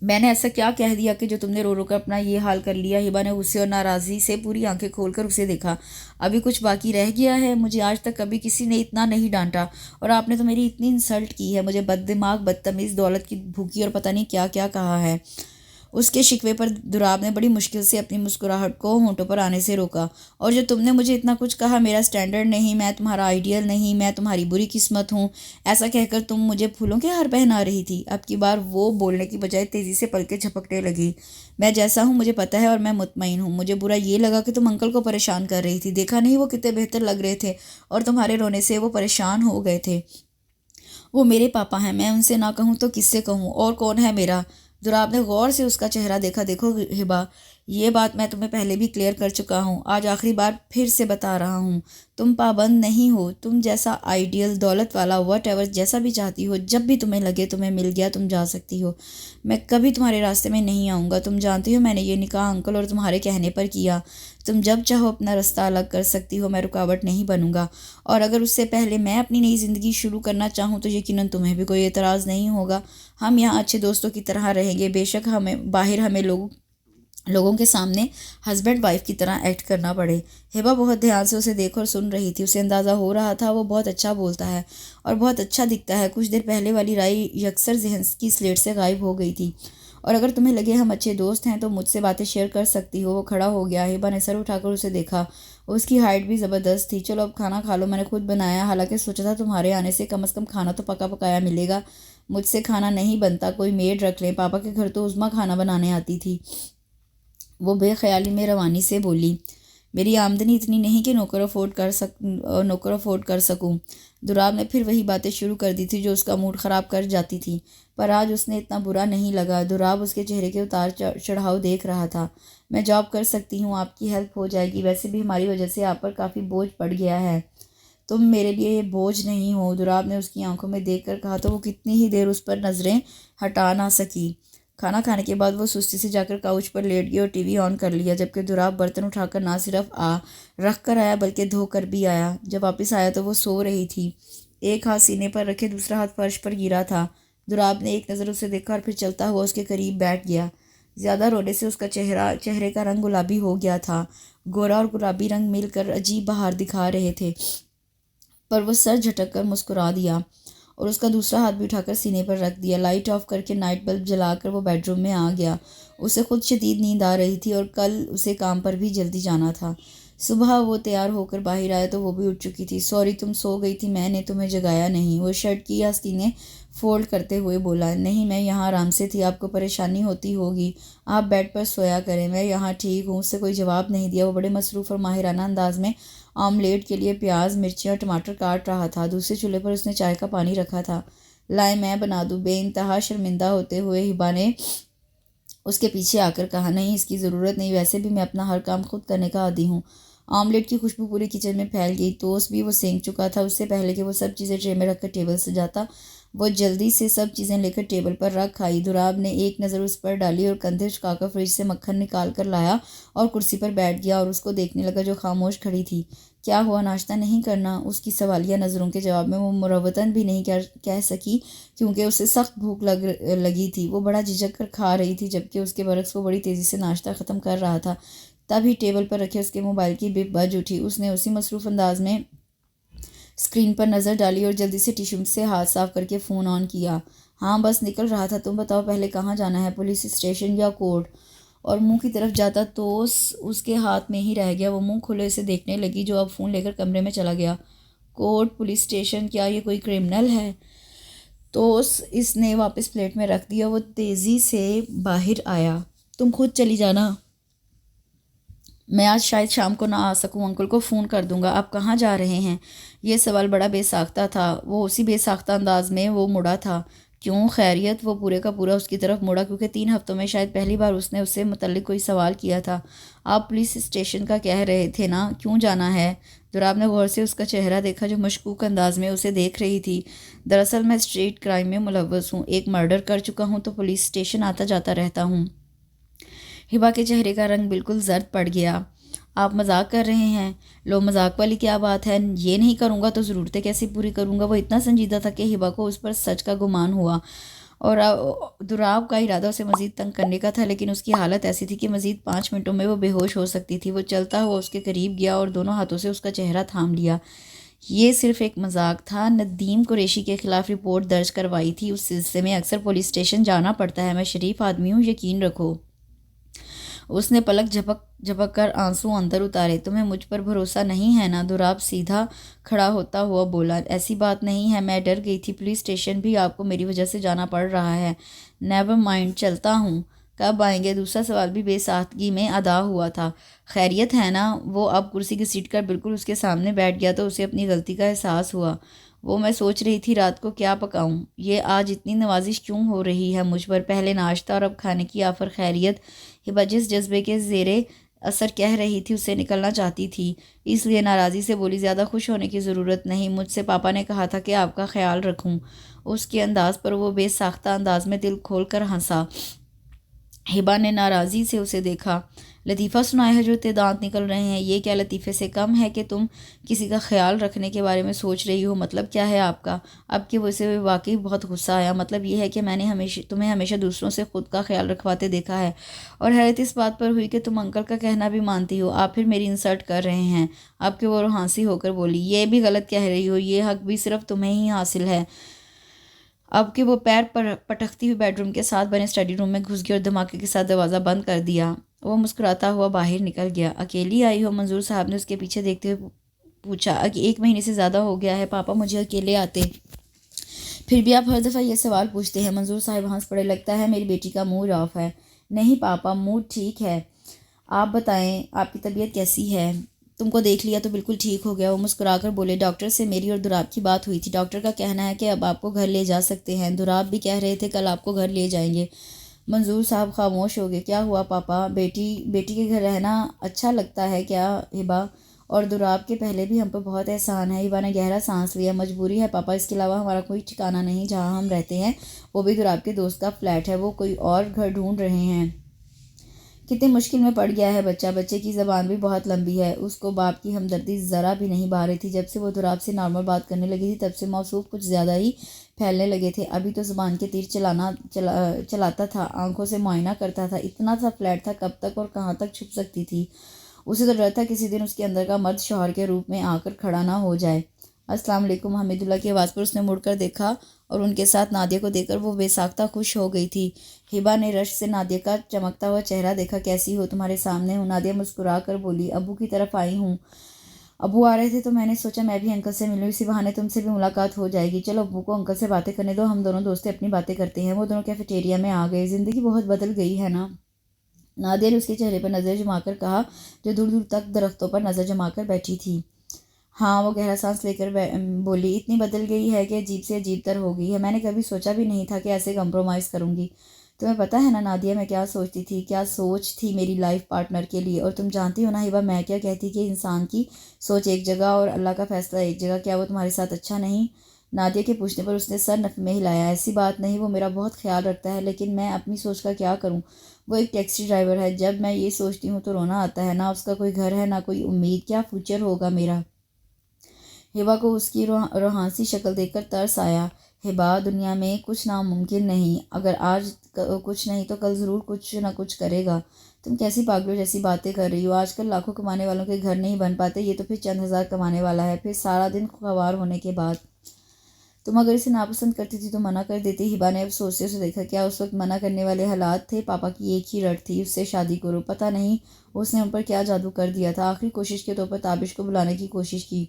S1: मैंने ऐसा क्या कह दिया कि जो तुमने रो रो कर अपना ये हाल कर लिया? हिबा ने गुस्से और नाराज़ी से पूरी आंखें खोलकर उसे देखा। अभी कुछ बाकी रह गया है? मुझे आज तक कभी किसी ने इतना नहीं डांटा, और आपने तो मेरी इतनी इंसल्ट की है। मुझे बददिमाग, बदतमीज़, दौलत की भूखी और पता नहीं क्या क्या कहा है। उसके शिकवे पर दुराब ने बड़ी मुश्किल से अपनी मुस्कुराहट को होंठों पर आने से रोका। और जो तुमने मुझे इतना कुछ कहा, मेरा स्टैंडर्ड नहीं, मैं तुम्हारा आइडियल नहीं, मैं तुम्हारी बुरी किस्मत हूँ, ऐसा कहकर तुम मुझे फूलों के हार पहना रही थी। अब की बार वो बोलने की बजाय तेज़ी से पलकें झपकने लगी। मैं जैसा हूँ मुझे पता है और मैं मुतमईन हूँ। मुझे बुरा ये लगा कि तुम अंकल को परेशान कर रही थी। देखा नहीं वो कितने बेहतर लग रहे थे, और तुम्हारे रोने से वो परेशान हो गए थे। वो मेरे पापा हैं, मैं उनसे ना कहूँ तो किससे कहूँ? और कौन है मेरा? दुराब ने गौर से उसका चेहरा देखा। देखो हिबा, ये बात मैं तुम्हें पहले भी क्लियर कर चुका हूँ, आज आखिरी बार फिर से बता रहा हूँ। तुम पाबंद नहीं हो। तुम जैसा आइडियल, दौलत वाला, वट एवर जैसा भी चाहती हो, जब भी तुम्हें लगे तुम्हें मिल गया, तुम जा सकती हो। मैं कभी तुम्हारे रास्ते में नहीं आऊँगा। तुम जानती हो मैंने ये निकाह अंकल और तुम्हारे कहने पर किया। तुम जब चाहो अपना रास्ता अलग कर सकती हो, मैं रुकावट नहीं बनूंगा। और अगर उससे पहले मैं अपनी नई ज़िंदगी शुरू करना चाहूँ तो यकीनन तुम्हें भी कोई एतराज़ नहीं होगा। हम यहाँ अच्छे दोस्तों की तरह रहेंगे। बेशक हमें लोगों के सामने हस्बैंड वाइफ की तरह एक्ट करना पड़े। हिबा बहुत ध्यान से उसे देख और सुन रही थी। उसे अंदाज़ा हो रहा था वो बहुत अच्छा बोलता है और बहुत अच्छा दिखता है। कुछ देर पहले वाली राय यकसर जहन की स्लेट से गायब हो गई थी। और अगर तुम्हें लगे हम अच्छे दोस्त हैं तो मुझसे बातें शेयर कर सकती हो। वो खड़ा हो गया। हिबा ने सर उठाकर उसे देखा। उसकी हाइट भी ज़बरदस्त थी। चलो अब खाना खा लो, मैंने खुद बनाया। हालांकि सोचा था तुम्हारे आने से कम खाना तो पका पकाया मिलेगा। मुझसे खाना नहीं बनता, कोई मेड रख लें। पापा के घर तो उज़्मा खाना बनाने आती थी। वो बेख्याली में रवानी से बोली। मेरी आमदनी इतनी नहीं कि नौकर अफोर्ड कर सकूं। दुराब ने फिर वही बातें शुरू कर दी थी जो उसका मूड ख़राब कर जाती थी, पर आज उसने इतना बुरा नहीं लगा। दुराब उसके चेहरे के उतार चढ़ाव देख रहा था। मैं जॉब कर सकती हूँ, आपकी हेल्प हो जाएगी। वैसे भी हमारी वजह से आप पर काफ़ी बोझ पड़ गया है। तुम मेरे लिए ये बोझ नहीं हो, दुराब ने उसकी आंखों में देख कर कहा तो वो कितनी ही देर उस पर नज़रें हटा ना सकी। खाना खाने के बाद वो सुस्ती से जाकर काउच पर लेट गई और टीवी ऑन कर लिया, जबकि दुराब बर्तन उठाकर ना सिर्फ रख कर आया बल्कि धो कर भी आया। जब वापस आया तो वो सो रही थी, एक हाथ सीने पर रखे दूसरा हाथ फर्श पर गिरा था। दुराब ने एक नज़र उसे देखा और फिर चलता हुआ उसके करीब बैठ गया। ज़्यादा रोने से उसका चेहरे का रंग गुलाबी हो गया था। गोरा और गुलाबी रंग मिलकर अजीब बहार दिखा रहे थे, पर वो सर झटक कर मुस्कुरा दिया और उसका दूसरा हाथ भी उठाकर सीने पर रख दिया। लाइट ऑफ करके नाइट बल्ब जलाकर वो बेडरूम में आ गया। उसे खुद शदीद नींद आ रही थी और कल उसे काम पर भी जल्दी जाना था। सुबह वो तैयार होकर बाहर आया तो वो भी उठ चुकी थी। सॉरी, तुम सो गई थी, मैंने तुम्हें जगाया नहीं, वो शर्ट की आस्तीनें फोल्ड करते हुए बोला। नहीं, मैं यहाँ आराम से थी, आपको परेशानी होती होगी, आप बेड पर सोया करें, मैं यहाँ ठीक हूँ। उससे कोई जवाब नहीं दिया। वो बड़े मसरूफ़ और माहिराना अंदाज में ऑमलेट के लिए प्याज, मिर्ची और टमाटर काट रहा था। दूसरे चूल्हे पर उसने चाय का पानी रखा था। लाए मैं बना दूँ? बेइंतहा शर्मिंदा होते हुए हिबा ने उसके पीछे आकर कहा। नहीं, इसकी ज़रूरत नहीं, वैसे भी मैं अपना हर काम खुद करने का आदी हूँ। ऑमलेट की खुशबू पूरे किचन में फैल गई। टोस्ट भी वो सेंक चुका था। उससे पहले कि वो सब चीज़ें ट्रे में रखकर टेबल से जाता, वो जल्दी से सब चीज़ें लेकर टेबल पर रख आई। दुराब ने एक नज़र उस पर डाली और कंधे झुकाकर फ्रिज से मक्खन निकाल कर लाया और कुर्सी पर बैठ गया और उसको देखने लगा जो खामोश खड़ी थी। क्या हुआ, नाश्ता नहीं करना? उसकी सवालिया नज़रों के जवाब में वो मुरवतन भी नहीं कह सकी, क्योंकि उसे सख्त भूख लगी थी। वो बड़ा झिझक कर खा रही थी, जबकि उसके बरक्स वो बड़ी तेज़ी से नाश्ता ख़त्म कर रहा था। तभी टेबल पर रखे उसके मोबाइल की बिप बज उठी। उसने उसी मसरूफ़ अंदाज में स्क्रीन पर नज़र डाली और जल्दी से टिश्यू से हाथ साफ करके फ़ोन ऑन किया। हाँ, बस निकल रहा था। तुम बताओ पहले कहाँ जाना है, पुलिस स्टेशन या कोर्ट? और मुंह की तरफ जाता तो उसके हाथ में ही रह गया। वो मुंह खुले से देखने लगी, जो अब फ़ोन लेकर कमरे में चला गया। कोर्ट, पुलिस स्टेशन, क्या ये कोई क्रिमिनल है? तो इसने वापस प्लेट में रख दिया। वो तेज़ी से बाहर आया। तुम खुद चली जाना, मैं आज शायद शाम को ना आ सकूं, अंकल को फ़ोन कर दूंगा। आप कहाँ जा रहे हैं? ये सवाल बड़ा बेसाख्ता था। वो उसी बेसाख्ता अंदाज में वो मुड़ा था। क्यों, खैरियत? वो पूरे का पूरा उसकी तरफ मुड़ा, क्योंकि 3 हफ्तों में शायद पहली बार उसने उससे मुतल्लिक कोई सवाल किया था। आप पुलिस स्टेशन का कह रहे थे ना, क्यों जाना है? दुराब ने गौर से उसका चेहरा देखा, जो मशकूक अंदाज में उसे देख रही थी। दरअसल मैं स्ट्रीट क्राइम में मुलव्वस हूँ, एक मर्डर कर चुका हूँ, तो पुलिस स्टेशन आता जाता रहता हूँ। हिबा के चेहरे का रंग बिल्कुल जर्द पड़ गया। आप मजाक कर रहे हैं? लो, मजाक वाली क्या बात है? ये नहीं करूँगा तो ज़रूरतें कैसे पूरी करूँगा? वो इतना संजीदा था कि हिबा को उस पर सच का गुमान हुआ और दुराब का इरादा उसे मज़ीद तंग करने का था, लेकिन उसकी हालत ऐसी थी कि मज़ीद 5 मिनटों में वो बेहोश हो सकती थी। वो चलता हुआ उसके करीब गया और दोनों हाथों से उसका चेहरा थाम लिया। ये सिर्फ एक मजाक था। नदीम कुरैशी के ख़िलाफ़ रिपोर्ट दर्ज करवाई थी। उस सिलसिले में अक्सर पुलिस स्टेशन जाना पड़ता है। मैं शरीफ आदमी हूँ, यकीन रखो। उसने पलक झपक झपक कर आंसू अंदर उतारे। तुम्हें मुझ पर भरोसा नहीं है ना? दुराब सीधा खड़ा होता हुआ बोला। ऐसी बात नहीं है, मैं डर गई थी। पुलिस स्टेशन भी आपको मेरी वजह से जाना पड़ रहा है। नेवर माइंड, चलता हूँ। कब आएंगे? दूसरा सवाल भी बेसाख्तगी में अदा हुआ था। खैरियत है ना? वो अब कुर्सी घसीट कर बिल्कुल उसके सामने बैठ गया तो उसे अपनी गलती का एहसास हुआ। वो मैं सोच रही थी रात को क्या पकाऊं। ये आज इतनी नवाजिश क्यों हो रही है मुझ पर? पहले नाश्ता और अब खाने की आफर। खैरियत? हिबा जिस जज्बे के ज़ेरे असर कह रही थी उससे निकलना चाहती थी, इसलिए नाराज़ी से बोली। ज़्यादा खुश होने की ज़रूरत नहीं, मुझसे पापा ने कहा था कि आपका ख्याल रखूं। उसके अंदाज़ पर वो बेसाख्ता अंदाज में दिल खोल कर हंसा। हिबा ने नाराज़ी से उसे देखा। लतीफ़ा सुनाया है जो तेरे दांत निकल रहे हैं, ये क्या लतीफ़े से कम है कि तुम किसी का ख्याल रखने के बारे में सोच रही हो? मतलब क्या है आपका? अब कि उसे वाकई बहुत गुस्सा आया। मतलब ये है कि मैंने तुम्हें हमेशा दूसरों से खुद का ख्याल रखवाते देखा है, और हैरत इस बात पर हुई कि तुम अंकल का कहना भी मानती हो। आप फिर मेरी इंसल्ट कर रहे हैं। अब कि वो हंसी होकर बोली। ये भी गलत कह रही हो, ये हक भी सिर्फ तुम्हें ही हासिल है। अब कि वो पैर पर पटकती हुई बेडरूम के साथ बने स्टडी रूम में घुस गई और धमाके के साथ दरवाज़ा बंद कर दिया। वो मुस्कुराता हुआ बाहर निकल गया। अकेली आई हो? मंजूर साहब ने उसके पीछे देखते हुए पूछा। 1 महीने से ज़्यादा हो गया है पापा, मुझे अकेले आते। फिर भी आप हर दफ़ा ये सवाल पूछते हैं। मंजूर साहब हंस पड़े। लगता है मेरी बेटी का मूड ऑफ है। नहीं पापा, मूड ठीक है। आप बताएं आपकी तबीयत कैसी है? तुमको देख लिया तो बिल्कुल ठीक हो गया। वो मुस्कुराकर बोले, डॉक्टर से मेरी और दुराब की बात हुई थी। डॉक्टर का कहना है कि अब आपको घर ले जा सकते हैं। दुराब भी कह रहे थे कल आपको घर ले जाएंगे। मंजूर साहब खामोश हो गए। क्या हुआ पापा? बेटी बेटी के घर रहना अच्छा लगता है क्या हिबा? और दुराब के पहले भी हम पर बहुत एहसान है। हिबा ने गहरा सांस लिया। मजबूरी है पापा, इसके अलावा हमारा कोई ठिकाना नहीं। जहाँ हम रहते हैं वो भी दुराब के दोस्त का फ्लैट है। वो कोई और घर ढूंढ रहे हैं। कितनी मुश्किल में पड़ गया है बच्चा। बच्चे की ज़बान भी बहुत लंबी है। उसको बाप की हमदर्दी ज़रा भी नहीं भा रही थी। जब से वो दुराब से नॉर्मल बात करने लगी थी तब से मौसूफ कुछ ज़्यादा ही फैलने लगे थे। अभी तो ज़बान के तीर चलाता था, आंखों से मुआयना करता था। इतना सा फ्लैट था, कब तक और कहाँ तक छुप सकती थी? उसे तो डर था किसी दिन उसके अंदर का मर्द शौहर के रूप में आकर खड़ा ना हो जाए। अस्सलाम वालेकुम। हमीदुल्लाह की आवाज़ पर उसने मुड़कर देखा और उनके साथ नादिया को देखकर वो बेसाख्ता खुश हो गई थी। हिबा ने रश्क से नादिया का चमकता हुआ चेहरा देखा। कैसी हो? तुम्हारे सामने हूँ। नादिया मुस्कुरा कर बोली, अबू की तरफ आई हूँ। अबू आ रहे थे तो मैंने सोचा मैं भी अंकल से मिलूँ, इसी बहाने तुमसे भी मुलाकात हो जाएगी। चलो अबू को अंकल से बातें करने दो, हम दोनों दोस्तें अपनी बातें करते हैं। वो दोनों कैफेटेरिया में आ गए। ज़िंदगी बहुत बदल गई है ना? नादिया ने उसके चेहरे पर नज़र जमाकर कहा, जो दूर दूर तक दरख्तों पर नज़र जमाकर बैठी थी। हाँ, वो गहरा सांस लेकर बोली, इतनी बदल गई है कि अजीब से अजीब तर हो गई है। मैंने कभी सोचा भी नहीं था कि ऐसे कंप्रोमाइज़ करूँगी। तुम्हें पता है ना नादिया, मैं क्या सोचती थी, क्या सोच थी मेरी लाइफ पार्टनर के लिए। और तुम जानती हो ना हिबा, मैं क्या कहती कि इंसान की सोच एक जगह और अल्लाह का फैसला एक जगह। क्या वो तुम्हारे साथ अच्छा नहीं? नादिया के पूछने पर उसने सर नफ़ में हिलाया। ऐसी बात नहीं, वो मेरा बहुत ख्याल रखता है, लेकिन मैं अपनी सोच का क्या करूँ? वो एक टैक्सी ड्राइवर है। जब मैं ये सोचती हूँ तो रोना आता है। ना उसका कोई घर है, ना कोई उम्मीद। क्या फ्यूचर होगा मेरा? हिबा को उसकी रोहानसी शक्ल देखकर तरस आया। हिबा, दुनिया में कुछ नामुमकिन नहीं। अगर आज कुछ नहीं तो कल ज़रूर कुछ ना कुछ करेगा। तुम कैसी पागलों जैसी बातें कर रही हो? आजकल लाखों कमाने वालों के घर नहीं बन पाते, ये तो फिर चंद हज़ार कमाने वाला है, फिर सारा दिन खुआर होने के बाद। तुम अगर इसे नापसंद करती थी तो मना कर देती। हिबा ने अफसोस से उसे देखा। क्या उस वक्त मना करने वाले हालात थे? पापा की एक ही रट थी, उससे शादी करो। पता नहीं उसने उन पर क्या जादू कर दिया था। आखिरी कोशिश के तौर पर ताबिश को बुलाने की कोशिश की।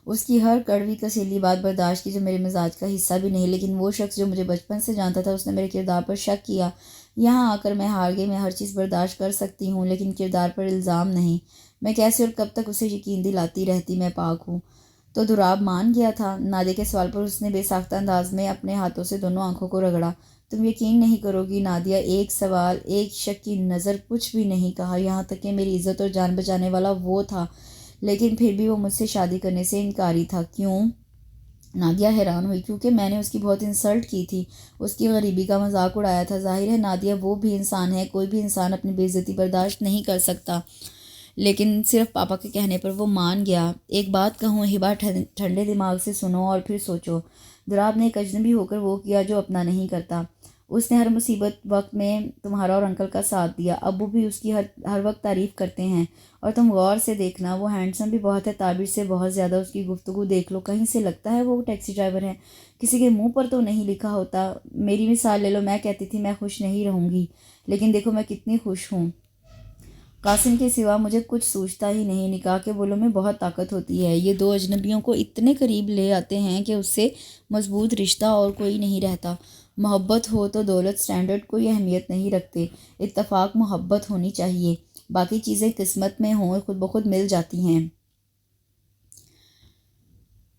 S1: उसकी हर कड़वी कसीली बात बर्दाश्त की जो मेरे मिजाज का हिस्सा भी नहीं। लेकिन वो शख्स जो मुझे बचपन से जानता था, उसने मेरे किरदार पर शक किया। यहाँ आकर मैं हार गई। मैं हर चीज़ बर्दाश्त कर सकती हूँ लेकिन किरदार पर इल्ज़ाम नहीं। मैं कैसे और कब तक उसे यकीन दिलाती रहती मैं पाक हूँ? तो दुराब मान गया था? नादिया के सवाल पर उसने बेसाख्ता अंदाज में अपने हाथों से दोनों आंखों को रगड़ा। तुम यकीन नहीं करोगी नादिया, एक सवाल, एक शक की नज़र, कुछ भी नहीं कहा। यहाँ तक कि मेरी इज़्ज़त और जान बचाने वाला वो था, लेकिन फिर भी वो मुझसे शादी करने से इनकारी था। क्यों? नादिया हैरान हुई। क्योंकि मैंने उसकी बहुत इंसल्ट की थी, उसकी गरीबी का मजाक उड़ाया था। जाहिर है नादिया, वो भी इंसान है। कोई भी इंसान अपनी बेइज्जती बर्दाश्त नहीं कर सकता, लेकिन सिर्फ पापा के कहने पर वो मान गया। एक बात कहूँ हिबा, ठंडे दिमाग से सुनो और फिर सोचो। दुराब ने एक अजनबी होकर वो किया जो अपना नहीं करता। उसने हर मुसीबत वक्त में तुम्हारा और अंकल का साथ दिया। अब्बू भी उसकी हर वक्त तारीफ़ करते हैं। और तुम गौर से देखना, वो हैंडसम भी बहुत है, ताबिर से बहुत ज़्यादा। उसकी गुफ्तगू देख लो, कहीं से लगता है वो टैक्सी ड्राइवर है। किसी के मुंह पर तो नहीं लिखा होता। मेरी मिसाल ले लो, मैं कहती थी मैं खुश नहीं रहूँगी, लेकिन देखो मैं कितनी खुश हूँ। कासिम के सिवा मुझे कुछ सूझता ही नहीं। निकाह के बोलों में बहुत ताकत होती है। ये दो अजनबियों को इतने करीब ले आते हैं कि उससे मजबूत रिश्ता और कोई नहीं रहता। मोहब्बत हो तो दौलत, स्टैंडर्ड कोई अहमियत नहीं रखते। इत्तफाक मोहब्बत होनी चाहिए, बाकी चीज़ें किस्मत में हों खुद ब खुद मिल जाती हैं।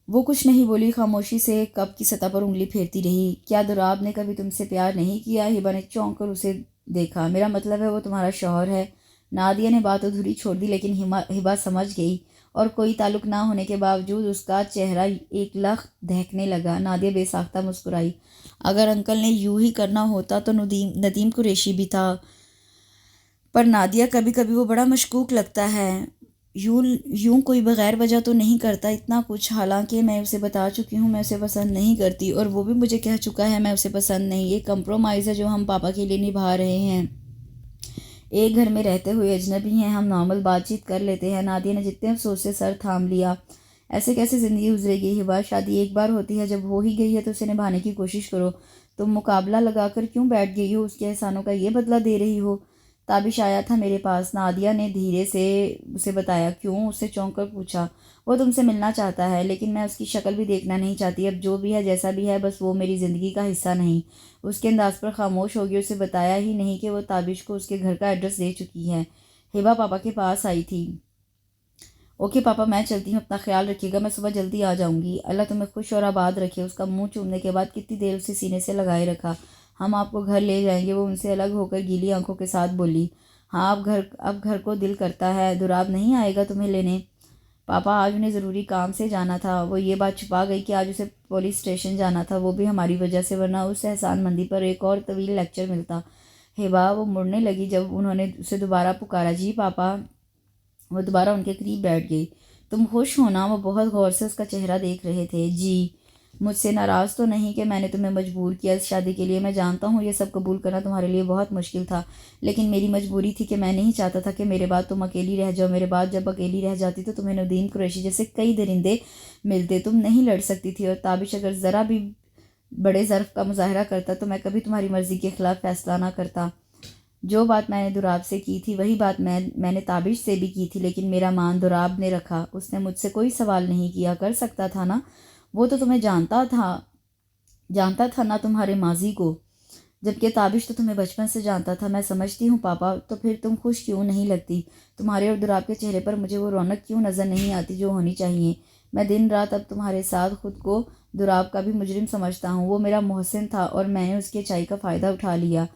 S1: वो कुछ नहीं बोली, खामोशी से कप की सतह पर उंगली फेरती रही। क्या दुराब ने कभी तुमसे प्यार नहीं किया? हिबा ने चौंक कर उसे देखा। मेरा मतलब है वो तुम्हारा शौहर है। नादिया ने बात अधूरी छोड़ दी, लेकिन हिबा समझ गई और कोई ताल्लुक ना होने के बावजूद उसका चेहरा एक लख दहकने लगा। नादिया बेसाख्ता मुस्कुराई। अगर अंकल ने यूं ही करना होता तो नदीम कुरैशी भी था, पर नादिया कभी कभी वो बड़ा मशकूक लगता है। यूं यूं कोई बगैर वजह तो नहीं करता इतना कुछ। हालांकि मैं उसे बता चुकी हूँ मैं उसे पसंद नहीं करती, और वो भी मुझे कह चुका है मैं उसे पसंद नहीं। ये कंप्रोमाइज़ है जो हम पापा के लिए निभा रहे हैं। एक घर में रहते हुए अजनबी हैं, हम नॉर्मल बातचीत कर लेते हैं। नादिया ने जितने अफसोस से सर थाम लिया। ऐसे कैसे ज़िंदगी गुजरेगी हिबा? शादी एक बार होती है, जब हो ही गई है तो उसे निभाने की कोशिश करो। तुम मुकाबला लगाकर क्यों बैठ गई हो? उसके एहसानों का ये बदला दे रही हो? ताबिश आया था मेरे पास। नादिया ने धीरे से उसे बताया। क्यों? उससे चौंक कर पूछा। वो तुमसे मिलना चाहता है, लेकिन मैं उसकी शक्ल भी देखना नहीं चाहती। अब जो भी है, जैसा भी है, बस वो मेरी ज़िंदगी का हिस्सा नहीं। उसके अंदाज पर खामोश हो गई। उसे बताया ही नहीं कि वो ताबिश को उसके घर का एड्रेस दे चुकी है। हिबा पापा के पास आई थी। ओके पापा, मैं चलती हूँ, अपना ख्याल रखिएगा, मैं सुबह जल्दी आ जाऊँगी। अल्लाह तुम्हें खुश और आबाद रखे। उसका मुंह चूमने के बाद कितनी देर उसे सीने से लगाए रखा। हम आपको घर ले जाएंगे, वो उनसे अलग होकर गीली आंखों के साथ बोली। हाँ, अब घर को दिल करता है। दुराब नहीं आएगा तुम्हें लेने? पापा, आज उन्हें ज़रूरी काम से जाना था। वो ये बात छुपा गई कि आज उसे पुलिस स्टेशन जाना था, वो भी हमारी वजह से, वरना उस एहसानमंदी पर एक और तवील लेक्चर मिलता। हिबा वो मुड़ने लगी जब उन्होंने उसे दोबारा पुकारा। जी पापा। वो दोबारा उनके करीब बैठ गई। तुम खुश हो ना? वो बहुत गौर से उसका चेहरा देख रहे थे। जी। मुझसे नाराज़ तो नहीं कि मैंने तुम्हें मजबूर किया इस शादी के लिए? मैं जानता हूँ ये सब कबूल करना तुम्हारे लिए बहुत मुश्किल था, लेकिन मेरी मजबूरी थी कि मैं नहीं चाहता था कि मेरे बाद तुम अकेली रह जाओ। मेरे बाद जब अकेली रह जाती तो तुम्हें नदीम कुरैशी जैसे कई दरिंदे मिलते, तुम नहीं लड़ सकती थी। और ताबिश अगर ज़रा भी बड़े ज़र्फ़ का मुजाहरा करता तो मैं कभी तुम्हारी मर्ज़ी के ख़िलाफ़ फ़ैसला ना करता। जो बात मैंने दुराब से की थी वही बात मैंने ताबिश से भी की थी, लेकिन मेरा मान दुराब ने रखा। उसने मुझसे कोई सवाल नहीं किया। कर सकता था ना? वो तो तुम्हें जानता था ना तुम्हारे माजी को, जबकि ताबिश तो तुम्हें बचपन से जानता था। मैं समझती हूँ पापा, तो फिर तुम खुश क्यों नहीं लगती? तुम्हारे और दुराब के चेहरे पर मुझे वो रौनक क्यों नज़र नहीं आती जो होनी चाहिए? मैं दिन रात अब तुम्हारे साथ खुद को दुराब का भी मुजरिम समझता हूँ। वो मेरा मोहसिन था और मैंने उसकी अच्छाई का फ़ायदा उठा लिया।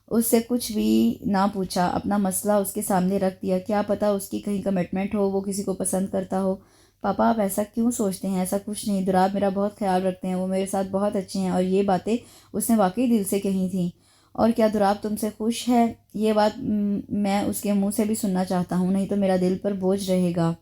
S1: उससे कुछ भी ना पूछा, अपना मसला उसके सामने रख दिया। क्या पता उसकी कहीं कमिटमेंट हो, वो किसी को पसंद करता हो। पापा, आप ऐसा क्यों सोचते हैं? ऐसा कुछ नहीं। दुराब मेरा बहुत ख्याल रखते हैं, वो मेरे साथ बहुत अच्छे हैं। और ये बातें उसने वाकई दिल से कही थी। और क्या दुराब तुमसे खुश है? ये बात मैं उसके मुंह से भी सुनना चाहता हूँ, नहीं तो मेरा दिल पर बोझ रहेगा।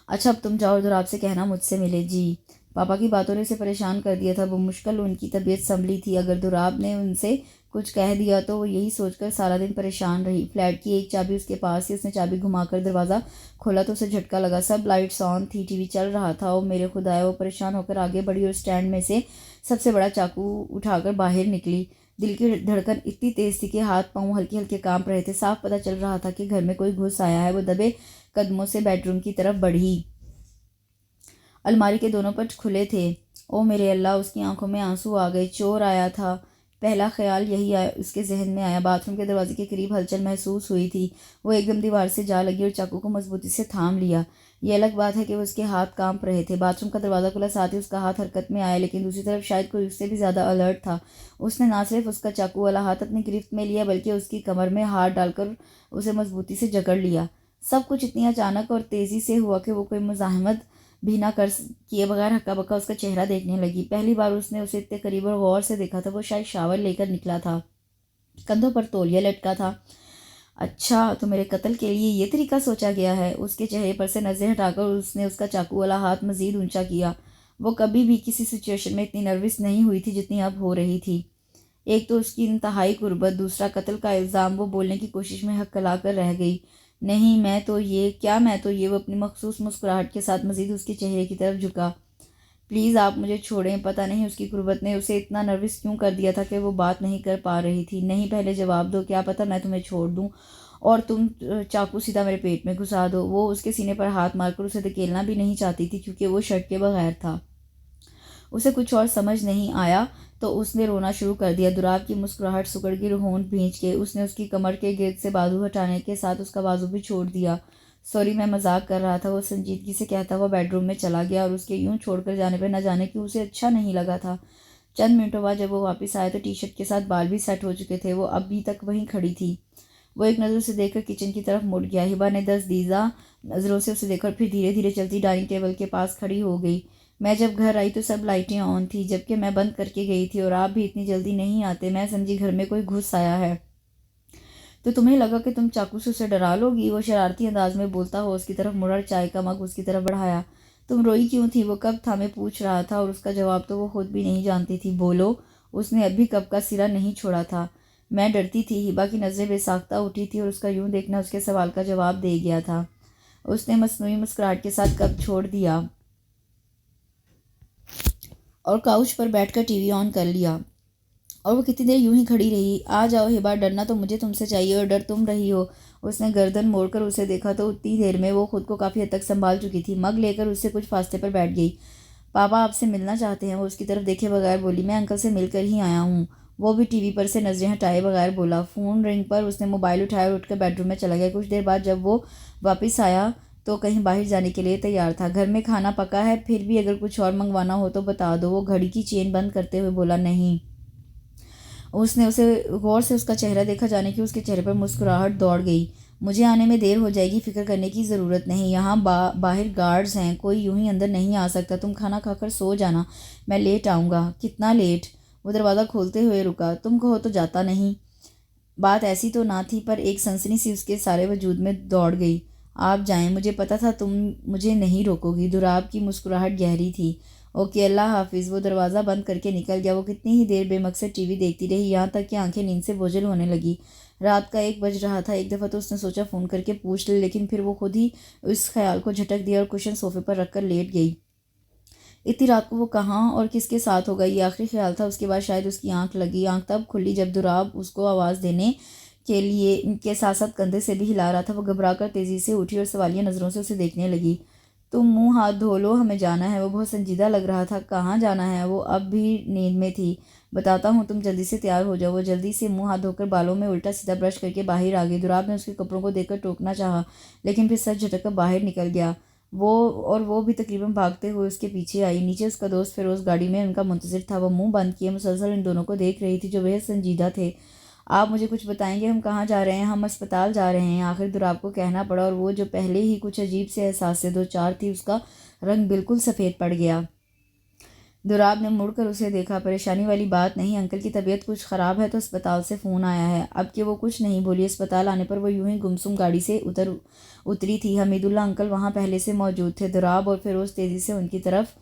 S1: अच्छा, अब तुम जाओ और दुराब से कहना मुझसे मिले। जी। पापा की बातों ने उसे परेशान कर दिया था। वो मुश्किल उनकी तबीयत संभली थी। अगर दुराब ने उनसे कुछ कह दिया तो वो यही सोचकर सारा दिन परेशान रही। फ्लैट की एक चाबी उसके पास थी। उसने चाबी घुमाकर दरवाज़ा खोला तो उसे झटका लगा। सब लाइट्स ऑन थी, टीवी चल रहा था। वो मेरे खुदाया, वो परेशान होकर आगे बढ़ी और स्टैंड में से सबसे बड़ा चाकू उठाकर बाहर निकली। दिल की धड़कन इतनी तेज़ थी कि हाथ पाँव हल्के हल्के कांप रहे थे। साफ पता चल रहा था कि घर में कोई घुस आया है। वो दबे कदमों से बेडरूम की तरफ बढ़ी। अलमारी के दोनों पट खुले थे। ओ मेरे अल्लाह! उसकी आंखों में आंसू आ गए। चोर आया था, पहला ख्याल यही आया, उसके जहन में आया। बाथरूम के दरवाजे के करीब हलचल महसूस हुई थी। वो एकदम दीवार से जा लगी और चाकू को मजबूती से थाम लिया। ये अलग बात है कि उसके हाथ कांप रहे थे। बाथरूम का दरवाज़ा खुला, साथ ही उसका हाथ हरकत में आया, लेकिन दूसरी तरफ शायद कोई उससे भी ज़्यादा अलर्ट था। उसने ना सिर्फ उसका चाकू वाला हाथ अपनी गिरफ्त में लिया, बल्कि उसकी कमर में हाथ डालकर उसे मजबूती से जकड़ लिया। सब कुछ इतनी अचानक और तेज़ी से हुआ कि वो कोई मुज़ाहमत भी ना किए बगैर हक्का बक्का उसका चेहरा देखने लगी। पहली बार उसने उसे इतने करीब और गौर से देखा था। वो शायद शावर लेकर निकला था, कंधों पर तौलिया लटका था। अच्छा, तो मेरे कत्ल के लिए ये तरीका सोचा गया है। उसके चेहरे पर से नज़र हटाकर उसने उसका चाकू वाला हाथ मज़ीद ऊंचा किया। वो कभी भी किसी सिचुएशन में इतनी नर्वस नहीं हुई थी जितनी अब हो रही थी। एक तो उसकी इंतहाई गुर्बत, दूसरा कत्ल का इल्ज़ाम। वो बोलने की कोशिश में हक्कला कर रह गई। नहीं, मैं तो ये वो अपनी मखसूस मुस्कुराहट के साथ मज़ीद उसके चेहरे की तरफ झुका। प्लीज़ आप मुझे छोड़ें। पता नहीं उसकी गुर्बत ने उसे इतना नर्वस क्यों कर दिया था कि वो बात नहीं कर पा रही थी। नहीं, पहले जवाब दो। क्या पता मैं तुम्हें छोड़ दूँ और तुम चाकू सीधा मेरे पेट में घुसा दो। वो उसके सीने पर हाथ मारकर उसे धकेलना भी नहीं चाहती थी, क्योंकि वो शर्ट के बगैर था। उसे कुछ और समझ नहीं आया तो उसने रोना शुरू कर दिया। दुराब की मुस्कुराहट सुकड़ गई। होंठ भींच के उसने उसकी कमर के गिर्द से बाजू हटाने के साथ उसका बाजू भी छोड़ दिया। सॉरी, मैं मजाक कर रहा था, वो संजीदगी से कहता हुआ बेडरूम में चला गया। और उसके यूं छोड़कर जाने पर न जाने कि उसे अच्छा नहीं लगा था। चंद मिनटों बाद जब वो वापस आया तो टी शर्ट के साथ बाल भी सेट हो चुके थे। वो अभी तक वहीं खड़ी थी। वो एक नज़र से देखकर किचन की तरफ मुड़ गया। हिबा ने दीदा नज़रों से उसे देखकर फिर धीरे धीरे चलती डाइनिंग टेबल के पास खड़ी हो गई। मैं जब घर आई तो सब लाइटें ऑन थी, जबकि मैं बंद करके गई थी, और आप भी इतनी जल्दी नहीं आते। मैं समझी घर में कोई घुस आया है। तो तुम्हें लगा कि तुम चाकू से उसे डरा लोगी? वो शरारती अंदाज में बोलता हो उसकी तरफ मुड़ा, चाय का मग उसकी तरफ बढ़ाया। तुम रोई क्यों थी? वो कब था मैं पूछ रहा था, और उसका जवाब तो वो खुद भी नहीं जानती थी। बोलो। उसने अभी कब का सिरा नहीं छोड़ा था। मैं डरती थी। हिबा की नज़रें बेसाख्ता उठी थी और उसका यूं देखना उसके सवाल का जवाब दे गया था। उसने मसनूई मुस्कुराहट के साथ कप छोड़ दिया और काउच पर बैठकर टीवी ऑन कर लिया और वो कितनी देर यूं ही खड़ी रही। आ जाओ हिबा, डरना तो मुझे तुमसे चाहिए और डर तुम रही हो। उसने गर्दन मोड़कर उसे देखा तो उतनी देर में वो खुद को काफ़ी हद तक संभाल चुकी थी। मग लेकर उससे कुछ फासले पर बैठ गई। पापा आपसे मिलना चाहते हैं, वो उसकी तरफ देखे बगैर बोली। मैं अंकल से मिलकर ही आया हूँ। वो भी टीवी पर से नजरें हटाए बगैर बोला। फ़ोन रिंग पर उसने मोबाइल उठाया और उठकर बेडरूम में चला गया। कुछ देर बाद जब वो वापस आया तो कहीं बाहर जाने के लिए तैयार था। घर में खाना पका है, फिर भी अगर कुछ और मंगवाना हो तो बता दो, वो घड़ी की चेन बंद करते हुए बोला। नहीं। उसने उसे गौर से उसका चेहरा देखा, जाने कि उसके चेहरे पर मुस्कुराहट दौड़ गई। मुझे आने में देर हो जाएगी, फिक्र करने की ज़रूरत नहीं। यहाँ बाहर गार्ड्स हैं, कोई यूं ही अंदर नहीं आ सकता। तुम खाना खाकर सो जाना, मैं लेट आऊँगा। कितना लेट? वो दरवाज़ा खोलते हुए रुका। तुम कहो तो जाता नहीं। बात ऐसी तो ना थी, पर एक सनसनी सी उसके सारे वजूद में दौड़ गई। आप जाएं, मुझे पता था तुम मुझे नहीं रोकोगी। दुराब की मुस्कुराहट गहरी थी। ओके, अल्लाह हाफिज़। वो दरवाज़ा बंद करके निकल गया। वो कितनी ही देर बेमकसद टीवी देखती रही, यहाँ तक कि आंखें नींद से बोझल होने लगी। रात का 1 बज रहा था। एक दफ़ा तो उसने सोचा फ़ोन करके पूछ ले, लेकिन फिर वो खुद ही उस ख्याल को झटक दिया और कुशन सोफे पर रखकर लेट गई। इतनी रात को वो कहाँ और किसके साथ होगा, ये आखिरी ख्याल था। उसके बाद शायद उसकी आंख लगी। आंख तब खुली जब दुराब उसको आवाज़ देने के लिए के साथ साथ कंधे से भी हिला रहा था। वो घबरा कर तेज़ी से उठी और सवालिया नज़रों से उसे देखने लगी। तुम मुंह हाथ धो लो, हमें जाना है। वो बहुत संजीदा लग रहा था। कहाँ जाना है? वो अब भी नींद में थी। बताता हूँ, तुम जल्दी से तैयार हो जाओ। वो जल्दी से मुंह हाथ धोकर बालों में उल्टा सीधा ब्रश करके बाहर आ गई। दुराब ने उसके कपड़ों को देखकर टोकना चाहा, लेकिन फिर सर झटक कर बाहर निकल गया। वो भी तकरीबन भागते हुए उसके पीछे आई। नीचे उसका दोस्त फिरोज़ गाड़ी में उनका मुंतज़िर था। वह मुंह बंद किए मुसलसल इन दोनों को देख रही थी, जो बेहद संजीदा थे। आप मुझे कुछ बताएंगे, हम कहाँ जा रहे हैं? हम अस्पताल जा रहे हैं, आखिर दुराब को कहना पड़ा। और वो जो पहले ही कुछ अजीब से एहसास से दो चार थी, उसका रंग बिल्कुल सफ़ेद पड़ गया। दुराब ने मुड़कर उसे देखा। परेशानी वाली बात नहीं, अंकल की तबीयत कुछ ख़राब है तो अस्पताल से फ़ोन आया है। अब कि वो कुछ नहीं बोली। अस्पताल आने पर वो यूं ही गुमसुम गाड़ी से उतरी थी। हमीदुल्ला अंकल वहाँ पहले से मौजूद थे। दुराब और फिरोज़ तेज़ी से उनकी तरफ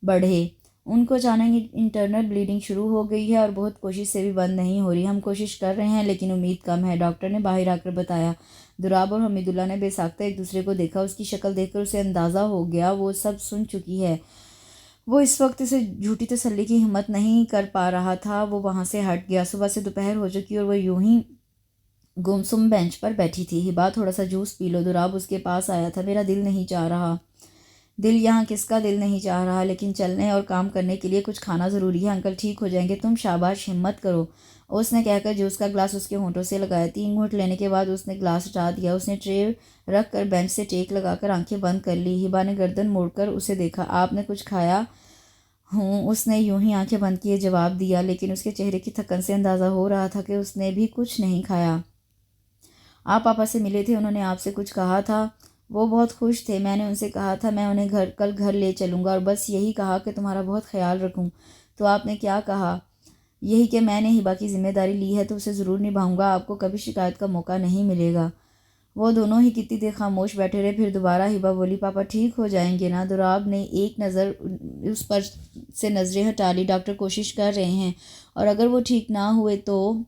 S1: बढ़े। उनको अचानक इंटरनल ब्लीडिंग शुरू हो गई है और बहुत कोशिश से भी बंद नहीं हो रही। हम कोशिश कर रहे हैं लेकिन उम्मीद कम है, डॉक्टर ने बाहर आकर बताया। दुराब और हमीदुल्ला ने बेसाख्ता एक दूसरे को देखा। उसकी शक्ल देखकर उसे अंदाज़ा हो गया वो सब सुन चुकी है। वो इस वक्त इसे झूठी तसल्ली की हिम्मत नहीं कर पा रहा था। वो वहाँ से हट गया। सुबह से दोपहर हो चुकी और वह यूं ही गुमसुम बेंच पर बैठी थी। हिबा, थोड़ा सा जूस पी लो। दुराब उसके पास आया था। मेरा दिल नहीं चाह रहा। दिल यहाँ किसका दिल नहीं चाह रहा, लेकिन चलने और काम करने के लिए कुछ खाना ज़रूरी है। अंकल ठीक हो जाएंगे, तुम शाबाश, हिम्मत करो। उसने कहकर जूस का ग्लास उसके होंठों से लगाया। 3 घूंट लेने के बाद उसने ग्लास हटा दिया। उसने ट्रे रख कर बेंच से टेक लगाकर आंखें बंद कर ली। हिबा ने गर्दन मोड़कर उसे देखा। आपने कुछ खाया? हूँ, उसने यूं ही आंखें बंद किए जवाब दिया, लेकिन उसके चेहरे की थकन से अंदाज़ा हो रहा था कि उसने भी कुछ नहीं खाया। आप पापा से मिले थे, उन्होंने आपसे कुछ कहा था? वो बहुत खुश थे। मैंने उनसे कहा था मैं उन्हें कल घर ले चलूँगा और बस यही कहा कि तुम्हारा बहुत ख्याल रखूँ। तो आपने क्या कहा? यही कि मैंने हिबा की जिम्मेदारी ली है तो उसे ज़रूर निभाऊंगा, आपको कभी शिकायत का मौका नहीं मिलेगा। वो दोनों ही कितनी देर खामोश बैठे रहे। फिर दोबारा हिबा बोली, पापा ठीक हो जाएंगे ना? दुराब ने एक नज़र उस पर से नज़रें हटा ली। डॉक्टर कोशिश कर रहे हैं और अगर वो ठीक ना हुए तो?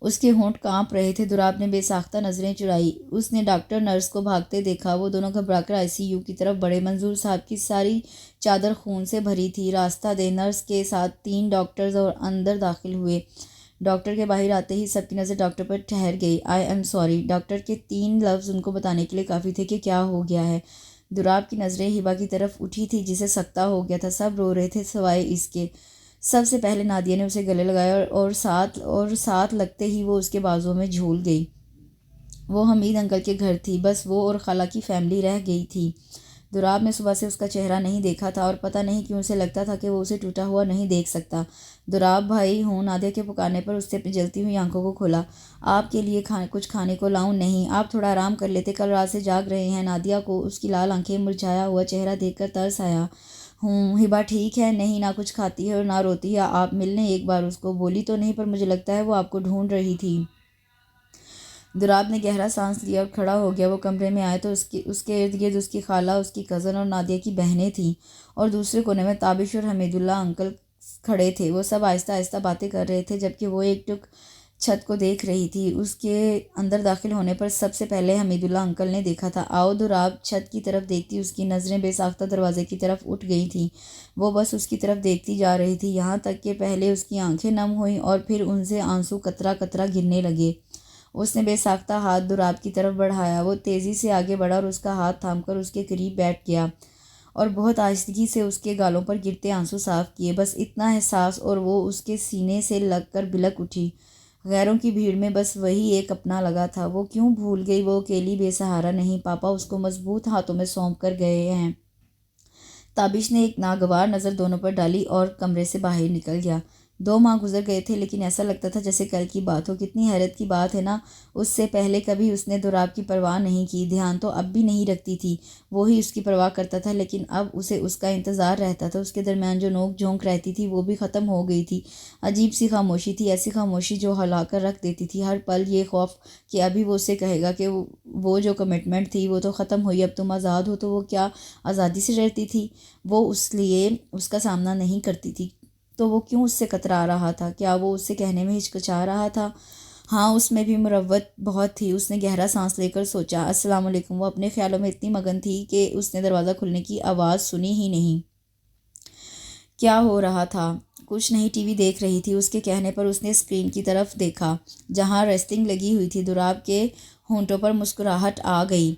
S1: उसके होंठ कांप रहे थे। दुराब ने बेसाख्ता नज़रें चुराई। उसने डॉक्टर नर्स को भागते देखा। वो दोनों घबराकर आईसीयू की तरफ बढ़े। मंजूर साहब की सारी चादर खून से भरी थी। रास्ता दे, नर्स के साथ 3 डॉक्टर्स और अंदर दाखिल हुए। डॉक्टर के बाहर आते ही सबकी नज़र डॉक्टर पर ठहर गई। I am sorry. डॉक्टर के 3 लफ्ज़ उनको बताने के लिए काफ़ी थे कि क्या हो गया है। दुराब की नज़रें हिबा की तरफ उठी थी, जिसे सकता हो गया था। सब रो रहे थे सिवाय इसके। सबसे पहले नादिया ने उसे गले लगाया और साथ लगते ही वो उसके बाजुओं में झूल गई। वो हमीद अंकल के घर थी। बस वो और खाला की फैमिली रह गई थी। दुराब ने सुबह से उसका चेहरा नहीं देखा था और पता नहीं क्यों उसे लगता था कि वो उसे टूटा हुआ नहीं देख सकता। दुराब भाई हूँ, नादिया के पुकारने पर उससे अपनी जलती हुई आंखों को खोला। आपके लिए कुछ खाने को लाऊं? नहीं, आप थोड़ा आराम कर लेते, कल रात से जाग रहे हैं। नादिया को उसकी लाल आंखें, मुरझाया हुआ चेहरा देखकर तरस आया। हूँ, हिबा ठीक है? नहीं, ना कुछ खाती है और ना रोती है। आप मिलने एक बार उसको बोली तो नहीं, पर मुझे लगता है वो आपको ढूंढ रही थी। दुराब ने गहरा सांस लिया और खड़ा हो गया। वो कमरे में आए तो उसके इर्द गिर्द उसकी खाला, उसकी कज़न और नादिया की बहनें थीं और दूसरे कोने में ताबिश और हमीदुल्ला अंकल खड़े थे। वो सब आहिस्ता आहिस्ता बातें कर रहे थे, जबकि वो एक टुक छत को देख रही थी। उसके अंदर दाखिल होने पर सबसे पहले हमीदुल्लाह अंकल ने देखा था। आओ दुराब छत की तरफ देखती उसकी नज़रें बेसाख्ता दरवाजे की तरफ उठ गई थीं। वो बस उसकी तरफ देखती जा रही थी, यहाँ तक कि पहले उसकी आंखें नम हुईं और फिर उनसे आंसू कतरा कतरा गिरने लगे। उसने बेसाख्ता हाथ दुराब की तरफ बढ़ाया। वो तेज़ी से आगे बढ़ा और उसका हाथ थामकर उसके करीब बैठ गया और बहुत आहिस्तगी से उसके गालों पर गिरते आंसू साफ किए। बस इतना एहसास और वो उसके सीने से लगकर बिलक उठी। गैरों की भीड़ में बस वही एक अपना लगा था। वो क्यों भूल गई वो अकेली बेसहारा नहीं। पापा उसको मजबूत हाथों में सौंप कर गए हैं। ताबिश ने एक नागवार नज़र दोनों पर डाली और कमरे से बाहर निकल गया। 2 माह गुजर गए थे, लेकिन ऐसा लगता था जैसे कल की बात हो। कितनी हैरत की बात है ना, उससे पहले कभी उसने दुराब की परवाह नहीं की। ध्यान तो अब भी नहीं रखती थी, वो ही उसकी परवाह करता था, लेकिन अब उसे उसका इंतज़ार रहता था। उसके दरमियान जो नोक झोंक रहती थी वो भी ख़त्म हो गई थी। अजीब सी खामोशी थी, ऐसी खामोशी जो हिलाकर रख देती थी। हर पल ये खौफ कि अभी वो उससे कहेगा कि वो जो कमिटमेंट थी वो तो ख़त्म हुई, अब तुम आज़ाद हो। तो वो क्या आज़ादी से डरती थी? वो उस लिए उसका सामना नहीं करती थी तो वो क्यों उससे कतरा रहा था? क्या वो उससे कहने में हिचकिचा रहा था? हाँ, उसमें भी मुरव्वत बहुत थी। उसने गहरा सांस लेकर सोचा, अस्सलाम वालेकुम। वो अपने ख्यालों में इतनी मगन थी कि उसने दरवाज़ा खुलने की आवाज़ सुनी ही नहीं। क्या हो रहा था? कुछ नहीं, टीवी देख रही थी। उसके कहने पर उसने स्क्रीन की तरफ देखा जहाँ रेस्लिंग लगी हुई थी। दुराब के होंठों पर मुस्कुराहट आ गई।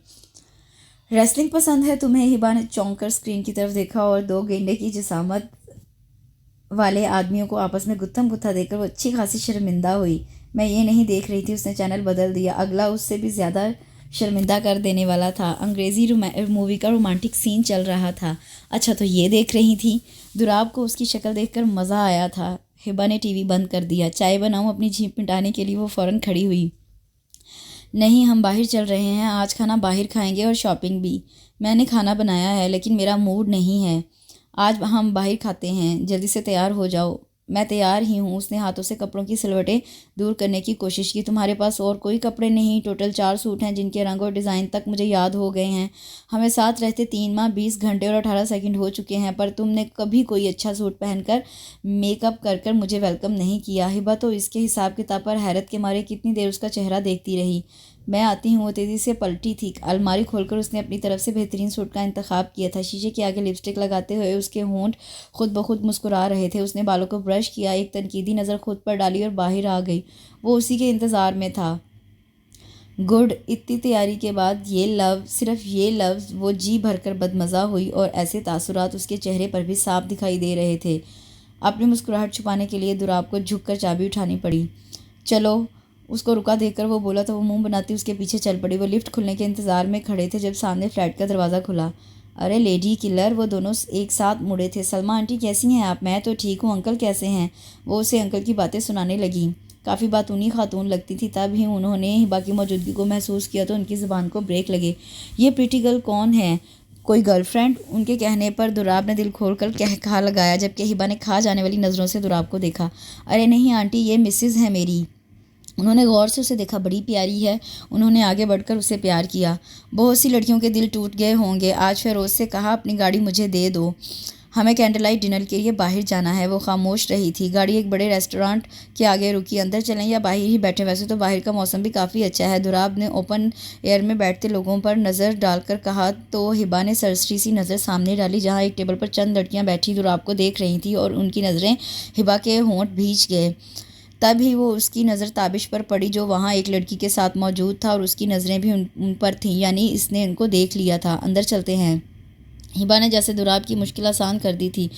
S1: रेसलिंग पसंद है तुम्हें? हिबा ने चौंक कर स्क्रीन की तरफ देखा और 2 गेंडे की जिसामत वाले आदमियों को आपस में गुत्थम गुत्था देखकर वो अच्छी खासी शर्मिंदा हुई। मैं ये नहीं देख रही थी। उसने चैनल बदल दिया। अगला उससे भी ज़्यादा शर्मिंदा कर देने वाला था। अंग्रेज़ी मूवी का रोमांटिक सीन चल रहा था। अच्छा, तो ये देख रही थी? दुराब को उसकी शक्ल देखकर मज़ा आया था। हिबा ने टीवी बंद कर दिया। चाय बनाऊं? अपनी झींप मिटाने के लिए वो फ़ौरन खड़ी हुई। नहीं, हम बाहर चल रहे हैं। आज खाना बाहर खाएंगे और शॉपिंग भी। मैंने खाना बनाया है लेकिन मेरा मूड नहीं है। आज हम बाहर खाते हैं। जल्दी से तैयार हो जाओ। मैं तैयार ही हूँ। उसने हाथों से कपड़ों की सिलवटें दूर करने की कोशिश की। तुम्हारे पास और कोई कपड़े नहीं? टोटल 4 सूट हैं जिनके रंग और डिज़ाइन तक मुझे याद हो गए हैं। हमें साथ रहते 3 माह 20 घंटे और 18 सेकंड हो चुके हैं, पर तुमने कभी कोई अच्छा सूट पहनकर मेकअप कर कर मुझे वेलकम नहीं किया। हिबा तो इसके हिसाब किताब पर हैरत के मारे कितनी देर उसका चेहरा देखती रही। मैं आती हूँ। वो तेज़ी से पलटी थी। अलमारी खोलकर उसने अपनी तरफ से बेहतरीन सूट का इंतखाब किया था। शीशे के आगे लिपस्टिक लगाते हुए उसके होंठ खुद ब खुद मुस्कुरा रहे थे। उसने बालों को ब्रश किया, एक तनकीदी नज़र खुद पर डाली और बाहर आ गई। वो उसी के इंतज़ार में था। गुड। इतनी तैयारी के बाद ये लव, सिर्फ ये लफ्ज़, वो जी भरकर बदमज़ा हुई और ऐसे तासुरात उसके चेहरे पर भी साफ दिखाई दे रहे थे। अपनी मुस्कुराहट छुपाने के लिए दुराब को झुककर चाबी उठानी पड़ी। चलो। उसको रुका देखकर वो बोला तो वो मुंह बनाती उसके पीछे चल पड़ी। वो लिफ्ट खुलने के इंतज़ार में खड़े थे जब सामने फ्लैट का दरवाज़ा खुला। अरे लेडी किलर! वो दोनों एक साथ मुड़े थे। सलमा आंटी कैसी हैं आप? मैं तो ठीक हूँ। अंकल कैसे हैं? वो उसे अंकल की बातें सुनाने लगी। काफ़ी बातूनी खातून लगती थी। तब ही उन्होंने हिबा की मौजूदगी को महसूस किया तो उनकी ज़ुबान को ब्रेक लगे। ये प्रीटी गर्ल कौन है? कोई गर्लफ्रेंड? उनके कहने पर दुराब ने दिल खोल कर कहा लगाया, जबकि हिबा ने खा जाने वाली नज़रों से दुराब को देखा। अरे नहीं आंटी, ये मिसेज़ है मेरी। उन्होंने गौर से उसे देखा। बड़ी प्यारी है। उन्होंने आगे बढ़कर उसे प्यार किया। बहुत सी लड़कियों के दिल टूट गए होंगे। आज फ़िरोज़ से कहा अपनी गाड़ी मुझे दे दो, हमें कैंडल लाइट डिनर के लिए बाहर जाना है। वो खामोश रही थी। गाड़ी एक बड़े रेस्टोरेंट के आगे रुकी। अंदर चलें या बाहर ही बैठें? वैसे तो बाहर का मौसम भी काफ़ी अच्छा है। दुराब ने ओपन एयर में बैठते लोगों पर नज़र डालकर कहा तो हिबा ने सरसरी सी नज़र सामने डाली जहाँ एक टेबल पर चंद लड़कियाँ बैठी दुराब को देख रही थी और उनकी नज़रें हिबा के होंठ भींच गए। तब ही वो उसकी नज़र ताबिश पर पड़ी जो वहाँ एक लड़की के साथ मौजूद था और उसकी नज़रें भी उन पर थीं, यानी इसने उनको देख लिया था। अंदर चलते हैं। हिबा ने जैसे दुराब की मुश्किल आसान कर दी थी।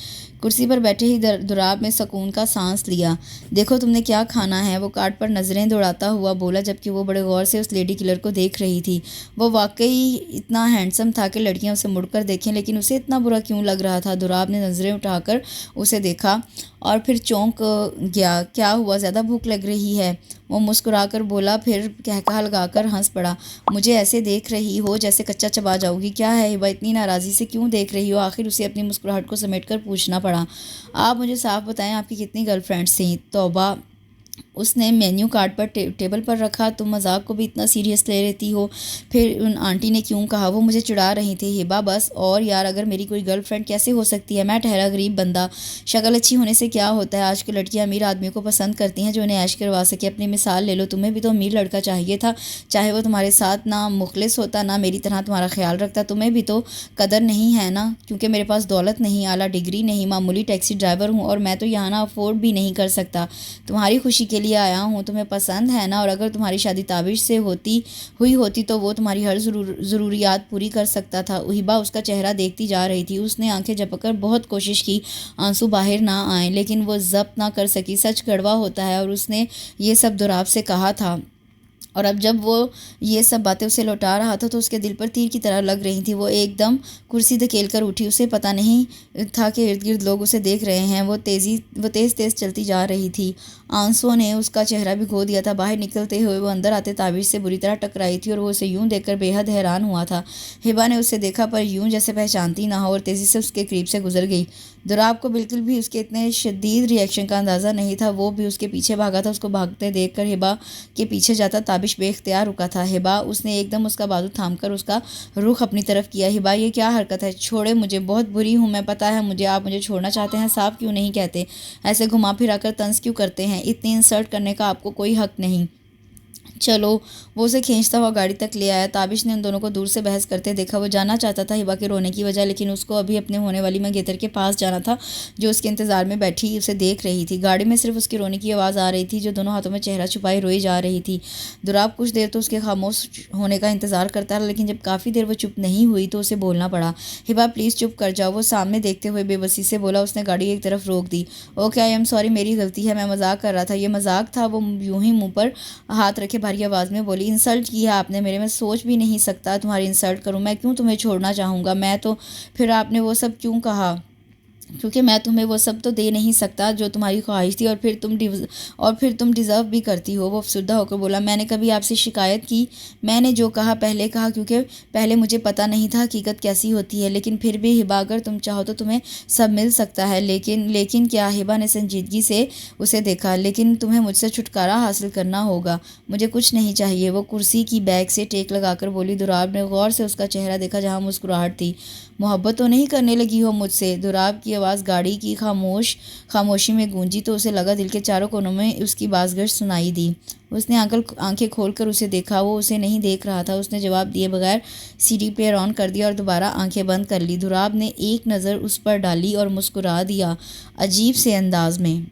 S1: कुर्सी पर बैठे ही दुराब में सुकून का सांस लिया। देखो तुमने क्या खाना है? वो कार्ड पर नज़रें दौड़ाता हुआ बोला, जबकि वो बड़े गौर से उस लेडी किलर को देख रही थी। वो वाकई इतना हैंडसम था कि लड़कियां उसे मुड़कर देखें, लेकिन उसे इतना बुरा क्यों लग रहा था? दुराब ने नज़रें उठाकर उसे देखा और फिर चौंक गया। क्या हुआ? ज़्यादा भूख लग रही है? वो मुस्कुराकर बोला, फिर कहकहा लगाकर हंस पड़ा। मुझे ऐसे देख रही हो जैसे कच्चा चबा जाओगी। क्या है हिबा, इतनी नाराज़ी से क्यों देख रही हो? आखिर उसे अपनी मुस्कुराहट को समेट कर पूछना पड़ा। आप मुझे साफ बताएं, आपकी कितनी गर्लफ्रेंड्स थीं? तौबा, उसने मेन्यू कार्ड पर टेबल पर रखा। तुम मजाक को भी इतना सीरियस ले लेती हो। फिर उन आंटी ने क्यों कहा, वो मुझे चिढ़ा रही थी। हिबा बस और यार, अगर मेरी कोई गर्लफ्रेंड कैसे हो सकती है? मैं ठहरा गरीब बंदा। शक्ल अच्छी होने से क्या होता है? आजकल लड़कियां अमीर आदमियों को पसंद करती हैं जो उन्हें ऐश करवा सके। अपनी मिसाल ले लो, तुम्हें भी तो अमीर लड़का चाहिए था, चाहे वो तुम्हारे साथ ना मुखलिस होता ना मेरी तरह तुम्हारा ख्याल रखता। तुम्हें भी तो कदर नहीं है ना, क्योंकि मेरे पास दौलत नहीं, आला डिग्री नहीं, मामूली टैक्सी ड्राइवर हूँ और मैं तो यहाँ ना अफोर्ड भी नहीं कर सकता। तुम्हारी खुशी के लिए आया हूँ, तुम्हें पसंद है ना? और अगर तुम्हारी शादी ताबिश से हुई होती तो वो तुम्हारी हर ज़रूरियात पूरी कर सकता था। हिबा उसका चेहरा देखती जा रही थी। उसने आंखें झपककर बहुत कोशिश की आंसू बाहर ना आए, लेकिन वो जब्त ना कर सकी। सच कड़वा होता है और उसने ये सब दुराब से कहा था। और अब जब वो ये सब बातें उसे लौटा रहा था तो उसके दिल पर तीर की तरह लग रही थी। वो एकदम कुर्सी धकेल कर उठी। उसे पता नहीं था कि इर्द गिर्द लोग उसे देख रहे हैं। वो तेज़ तेज़ चलती जा रही थी। आंसुओं ने उसका चेहरा भिगो दिया था। बाहर निकलते हुए वो अंदर आते ताबीज़ से बुरी तरह टकराई थी और वो उसे यूं देखकर बेहद हैरान हुआ था। हिबा ने उसे देखा पर यूं जैसे पहचानती ना हो और तेज़ी से उसके करीब से गुजर गई। दुराब को बिल्कुल भी उसके इतने शदीद रिएक्शन का अंदाज़ा नहीं था। वो भी उसके पीछे भागा था। उसको भागते देखकर हिबा के पीछे जाता ताबिश बेख्तियार रुका था। हिबा, उसने एकदम उसका बाजू थामकर उसका रुख अपनी तरफ किया। हिबा, ये क्या हरकत है? छोड़े मुझे, बहुत बुरी हूँ मैं, पता है मुझे। आप मुझे छोड़ना चाहते हैं, साफ क्यों नहीं कहते? ऐसे घुमा फिरा कर तंज क्यों करते हैं? इतनी इंसल्ट करने का आपको कोई हक नहीं। चलो। वो उसे खींचता हुआ गाड़ी तक ले आया। ताबिश ने उन दोनों को दूर से बहस करते देखा। वो जानना चाहता था हिबा के रोने की वजह, लेकिन उसको अभी अपने होने वाली मंगेतर के पास जाना था जो उसके इंतजार में बैठी उसे देख रही थी। गाड़ी में सिर्फ उसकी रोने की आवाज़ आ रही थी, जो दोनों हाथों में चेहरा छुपाई रोई जा रही थी। दुराब कुछ देर तो उसके खामोश होने का इंतजार करता रहा, लेकिन जब काफ़ी देर वो चुप नहीं हुई तो उसे बोलना पड़ा। हिबा, प्लीज़ चुप कर जाओ, वो सामने देखते हुए बेबसी से बोला। उसने गाड़ी एक तरफ रोक दी। ओके, आई एम सॉरी, मेरी गलती है, मैं मजाक कर रहा था। ये मजाक था, वो यूं ही मुंह पर हाथ रखे भारी आवाज़ में बोली। इंसल्ट की है आपने मेरे, मैं सोच भी नहीं सकता तुम्हारी इंसल्ट करूं। मैं क्यों तुम्हें छोड़ना चाहूँगा? मैं तो फिर आपने वो सब क्यों कहा? क्योंकि मैं तुम्हें वो सब तो दे नहीं सकता जो तुम्हारी ख्वाहिश थी, और फिर तुम डिज़र्व भी करती हो। वो अफसुर्दा होकर बोला। मैंने कभी आपसे शिकायत की? मैंने जो कहा पहले कहा, क्योंकि पहले मुझे पता नहीं था हकीकत कैसी होती है। लेकिन फिर भी हिबा, अगर तुम चाहो तो तुम्हें सब मिल सकता है। लेकिन क्या? हिबा ने संजीदगी से उसे देखा। लेकिन तुम्हें मुझसे छुटकारा हासिल करना होगा। मुझे कुछ नहीं चाहिए, वो कुर्सी की बैग से टेक लगाकर बोली। दुराब ने गौर से उसका चेहरा देखा जहाँ मुस्कुराहट थी। मोहब्बत तो नहीं करने लगी हो मुझसे? दुराब की आवाज़ गाड़ी की खामोशी में गूंजी तो उसे लगा दिल के चारों कोनों में उसकी बाज़गश सुनाई दी। उसने आंखें खोलकर उसे देखा। वो उसे नहीं देख रहा था। उसने जवाब दिए बगैर सीढ़ी पे ऑन कर दिया और दोबारा आंखें बंद कर ली। दुराब ने एक नज़र उस पर डाली और मुस्कुरा दिया, अजीब से अंदाज में।